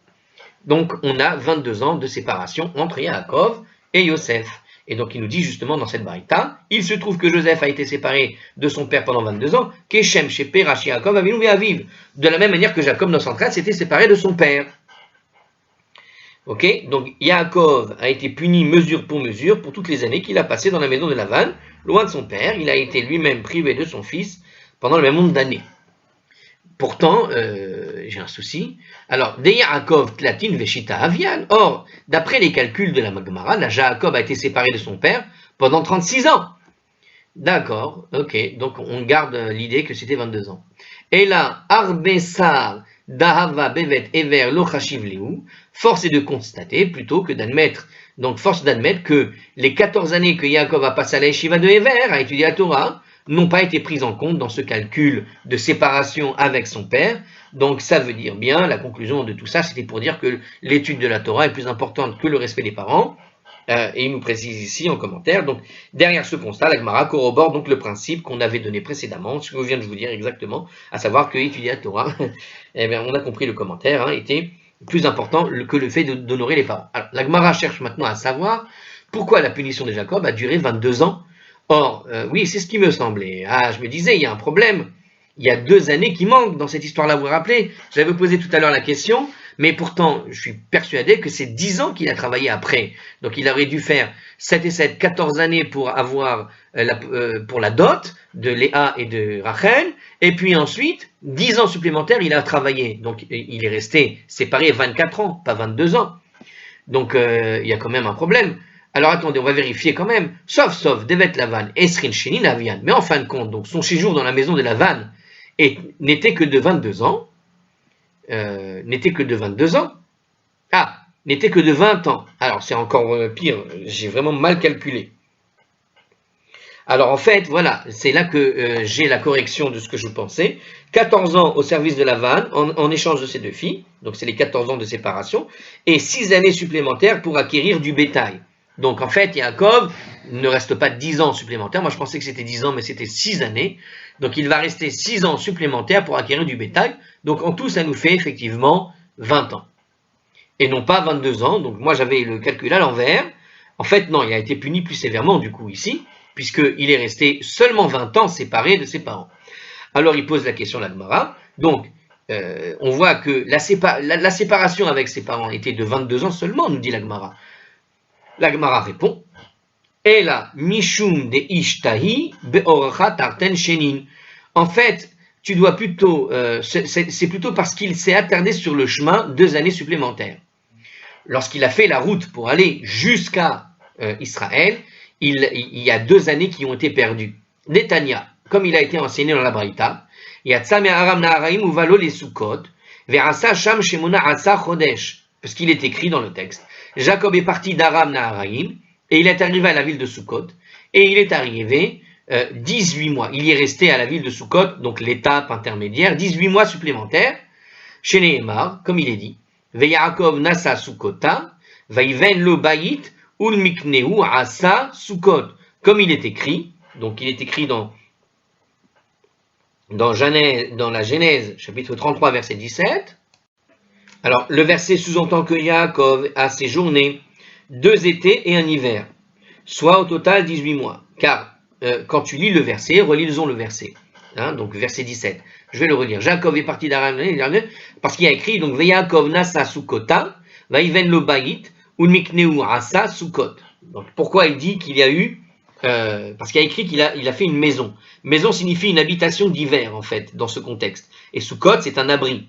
Donc on a 22 ans de séparation entre Yaakov et Yosef. Et donc il nous dit justement dans cette braïta, il se trouve que Joseph a été séparé de son père pendant 22 ans, Keshem chez Perash Yaakov Avinu Ve'aviv, de la même manière que Jacob, notre ancêtre, s'était séparé de son père. Ok, donc Yaakov a été puni mesure pour toutes les années qu'il a passées dans la maison de Lavan, loin de son père. Il a été lui-même privé de son fils pendant le même nombre d'années. Pourtant, j'ai un souci. Alors, de Yaakov Tlatin Veshita Avian. Or, d'après les calculs de la Gemara, la Jacob a été séparé de son père pendant 36 ans. D'accord, ok. Donc, on garde l'idée que c'était 22 ans. Et là, Arbessar Dahava Bevet Ever Lo Chashiv Lehu. Force est de constater, plutôt que d'admettre, donc force d'admettre que les 14 années que Yaakov a passé à la yeshiva de Ever, à étudier la Torah, n'ont pas été prises en compte dans ce calcul de séparation avec son père. Donc ça veut dire bien, la conclusion de tout ça, c'était pour dire que l'étude de la Torah est plus importante que le respect des parents. Et il nous précise ici en commentaire, donc derrière ce constat, la Gemara corrobore donc le principe qu'on avait donné précédemment, ce que je viens de vous dire exactement, à savoir que étudier la Torah, eh bien, on a compris le commentaire, était plus important que le fait d'honorer les parents. Alors, la Gemara cherche maintenant à savoir pourquoi la punition de Jacob a duré 22 ans. Or, oui, c'est ce qui me semblait. Ah, je me disais, il y a un problème. Il y a 2 années qui manquent dans cette histoire-là, vous vous rappelez? J'avais posé tout à l'heure la question, mais pourtant, je suis persuadé que c'est 10 ans qu'il a travaillé après. Donc, il aurait dû faire 7 et 7, 14 années pour avoir pour la dot de Léa et de Rachel, et puis ensuite, 10 ans supplémentaires, il a travaillé. Donc, il est resté séparé 24 ans, pas 22 ans. Donc, il y a quand même un problème. Alors attendez, on va vérifier quand même. Sauf, Devet Lavan, Esrin Sheni Navian. Mais en fin de compte, donc son séjour dans la maison de Lavan n'était que de 22 ans. N'était que de 22 ans. Ah, n'était que de 20 ans. Alors c'est encore pire, j'ai vraiment mal calculé. Alors en fait, voilà, c'est là que j'ai la correction de ce que je pensais. 14 ans au service de Lavan en échange de ses 2 filles, donc c'est les 14 ans de séparation, et 6 années supplémentaires pour acquérir du bétail. Donc en fait, Yaakov ne reste pas 10 ans supplémentaires, moi je pensais que c'était 10 ans, mais c'était 6 années, donc il va rester 6 ans supplémentaires pour acquérir du bétail, donc en tout ça nous fait effectivement 20 ans, et non pas 22 ans, donc moi j'avais le calcul à l'envers. En fait non, il a été puni plus sévèrement du coup ici, puisqu'il est resté seulement 20 ans séparé de ses parents. Alors il pose la question à la Gemara. Donc, on voit que la séparation avec ses parents était de 22 ans seulement, nous dit la Gemara. La Gemara répond, Ela mishum de ishtahi beorcha tarten shenin. En fait, tu dois plutôt, c'est plutôt parce qu'il s'est attardé sur le chemin 2 années supplémentaires. Lorsqu'il a fait la route pour aller jusqu'à Israël, il y a 2 années qui ont été perdues. Netanya, comme il a été enseigné dans la Braïta, Yatsa me'aram na'araim uvalo les Sukkot, ve'asa sham shemona asa chodesh, parce qu'il est écrit dans le texte. Jacob est parti d'Aram Naharaim, et il est arrivé à la ville de Sukkot, et il est arrivé 18 mois. Il y est resté à la ville de Sukkot, donc l'étape intermédiaire, 18 mois supplémentaires, chez Nehemar, comme il est dit. Ve'Yaakov nasa Sukkota, va'iven lo bayit, ul miknehu asa Sukkot. Comme il est écrit, donc il est écrit dans la Genèse, chapitre 33, verset 17. Alors, le verset sous-entend que Yaakov a séjourné 2 étés et un hiver, soit au total 18 mois. Car, quand tu lis le verset, relisons le verset. Donc, verset 17. Je vais le relire. Jacob est parti d'Aram, parce qu'il y a écrit, donc, Yaakov nasa Sukkota, vaïven lo bayit, un mikneu asa Sukkot. Donc, pourquoi il dit qu'il y a eu, parce qu'il y a écrit qu'il a fait une maison. Maison signifie une habitation d'hiver, en fait, dans ce contexte. Et Sukkot, c'est un abri.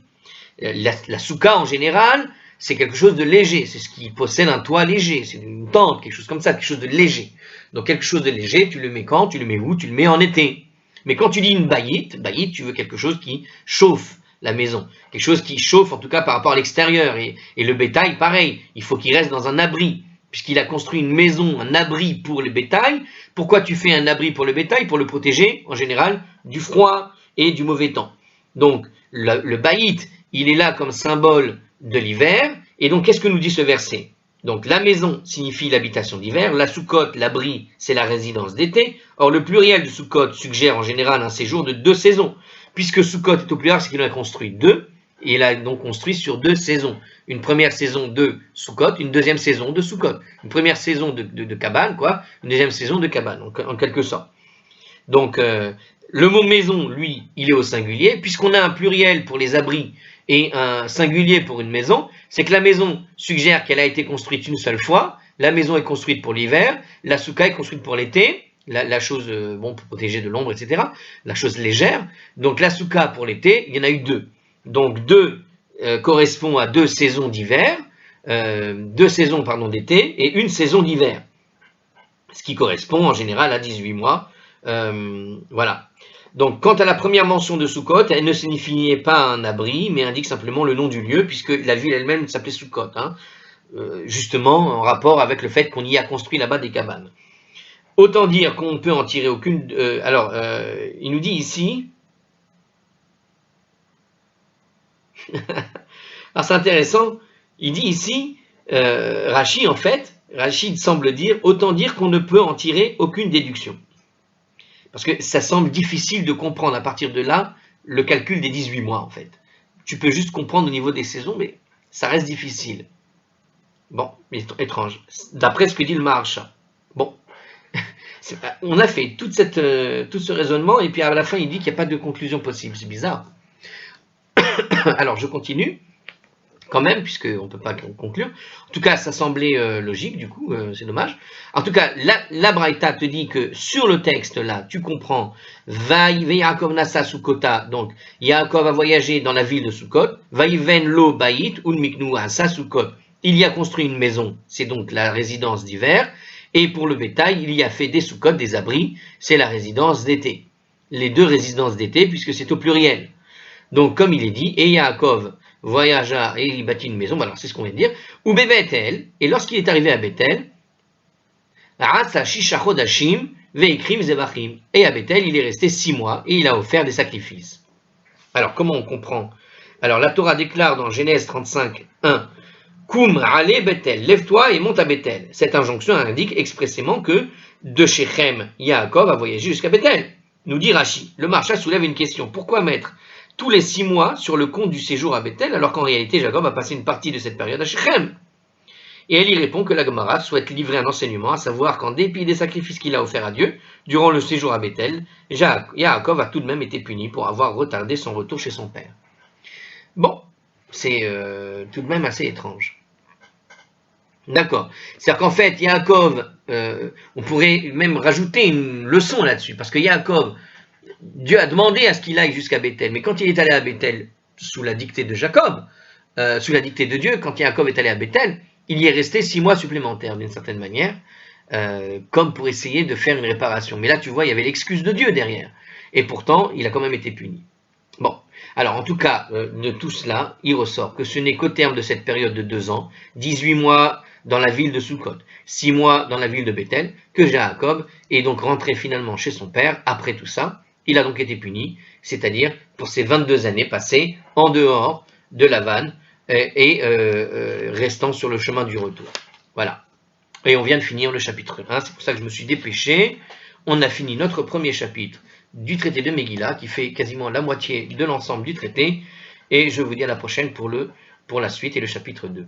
La souka, en général, c'est quelque chose de léger. C'est ce qui possède un toit léger. C'est une tente, quelque chose comme ça, quelque chose de léger. Donc, quelque chose de léger, tu le mets quand? Tu le mets où? Tu le mets en été. Mais quand tu dis une bayit, tu veux quelque chose qui chauffe la maison. Quelque chose qui chauffe, en tout cas, par rapport à l'extérieur. Et le bétail, pareil. Il faut qu'il reste dans un abri. Puisqu'il a construit une maison, un abri pour le bétail. Pourquoi tu fais un abri pour le bétail? Pour le protéger, en général, du froid et du mauvais temps. Donc, le bayit, il est là comme symbole de l'hiver. Et donc, qu'est-ce que nous dit ce verset? Donc, la maison signifie l'habitation d'hiver. La Sukkot, l'abri, c'est la résidence d'été. Or, le pluriel de Sukkot suggère en général un séjour de 2 saisons. Puisque Sukkot est au pluriel, c'est qu'il en a construit 2. Et il a donc construit sur 2 saisons. Une première saison de Sukkot, une deuxième saison de Sukkot. Une première saison de cabane, quoi. Une deuxième saison de cabane, en quelque sorte. Donc, le mot maison, lui, il est au singulier. Puisqu'on a un pluriel pour les abris et un singulier pour une maison, c'est que la maison suggère qu'elle a été construite une seule fois. La maison est construite pour l'hiver. La souka est construite pour l'été. La chose, pour protéger de l'ombre, etc. La chose légère. Donc, la souka pour l'été, il y en a eu 2. Donc 2 correspond à 2 saisons d'hiver, 2 saisons d'été et 1 saison d'hiver, ce qui correspond en général à 18 mois. Voilà. Donc quant à la première mention de Sukkot, elle ne signifiait pas un abri, mais indique simplement le nom du lieu, puisque la ville elle-même s'appelait Sukkot, justement en rapport avec le fait qu'on y a construit là-bas des cabanes. Autant dire qu'on ne peut en tirer aucune... il nous dit ici... Alors c'est intéressant, il dit ici, Rashi en fait, Rachid semble dire, autant dire qu'on ne peut en tirer aucune déduction. Parce que ça semble difficile de comprendre à partir de là le calcul des 18 mois en fait. Tu peux juste comprendre au niveau des saisons, mais ça reste difficile. Bon, étrange. D'après ce que dit le Maharsha. Bon, on a fait tout ce raisonnement et puis à la fin il dit qu'il n'y a pas de conclusion possible. C'est bizarre. Alors je continue. Quand même, puisqu'on ne peut pas conclure. En tout cas, ça semblait logique, du coup, c'est dommage. En tout cas, la Braïta te dit que sur le texte, là, tu comprends, Yaakov nasa Sukota, donc Yaakov a voyagé dans la ville de Sukkot, Vaïven lo Baït, Unmiknu asa Sukkot, il y a construit une maison, c'est donc la résidence d'hiver, et pour le bétail, il y a fait des Sukkot, des abris, c'est la résidence d'été. Les deux résidences d'été, puisque c'est au pluriel. Donc, comme il est dit, et Yaakov voyagea et il bâtit une maison, alors c'est ce qu'on vient de dire, ou Bethel, et lorsqu'il est arrivé à Bethel, et à Bethel, il est resté 6 mois et il a offert des sacrifices. Alors, comment on comprend? Alors, la Torah déclare dans Genèse 35, 1, Koum ale Bethel, lève-toi et monte à Bethel. Cette injonction indique expressément que de Shechem, Yaakov a voyagé jusqu'à Bethel. Nous dit Rashi. Le Maharsha soulève une question. Pourquoi mettre tous les 6 mois sur le compte du séjour à Bethel, alors qu'en réalité Jacob a passé une partie de cette période à Shechem? Et elle y répond que la Gemara souhaite livrer un enseignement, à savoir qu'en dépit des sacrifices qu'il a offerts à Dieu, durant le séjour à Bethel, Yaakov a tout de même été puni pour avoir retardé son retour chez son père. Bon, c'est tout de même assez étrange. D'accord. C'est-à-dire qu'en fait, Yaakov, on pourrait même rajouter une leçon là-dessus, parce que Yaakov, Dieu a demandé à ce qu'il aille jusqu'à Bethel, mais quand il est allé à Bethel sous la dictée de Jacob, sous la dictée de Dieu, quand Yaakov est allé à Bethel, il y est resté 6 mois supplémentaires d'une certaine manière, comme pour essayer de faire une réparation. Mais là, tu vois, il y avait l'excuse de Dieu derrière. Et pourtant, il a quand même été puni. Bon, alors en tout cas, de tout cela, il ressort que ce n'est qu'au terme de cette période de 2 ans, 18 mois dans la ville de Sukkot, 6 mois dans la ville de Bethel, que Jacob est donc rentré finalement chez son père après tout ça. Il a donc été puni, c'est-à-dire pour ces 22 années passées en dehors de Lavan et restant sur le chemin du retour. Voilà. Et on vient de finir le chapitre 1, c'est pour ça que je me suis dépêché. On a fini notre premier chapitre du traité de Megillah, qui fait quasiment la moitié de l'ensemble du traité, et je vous dis à la prochaine pour la suite et le chapitre 2.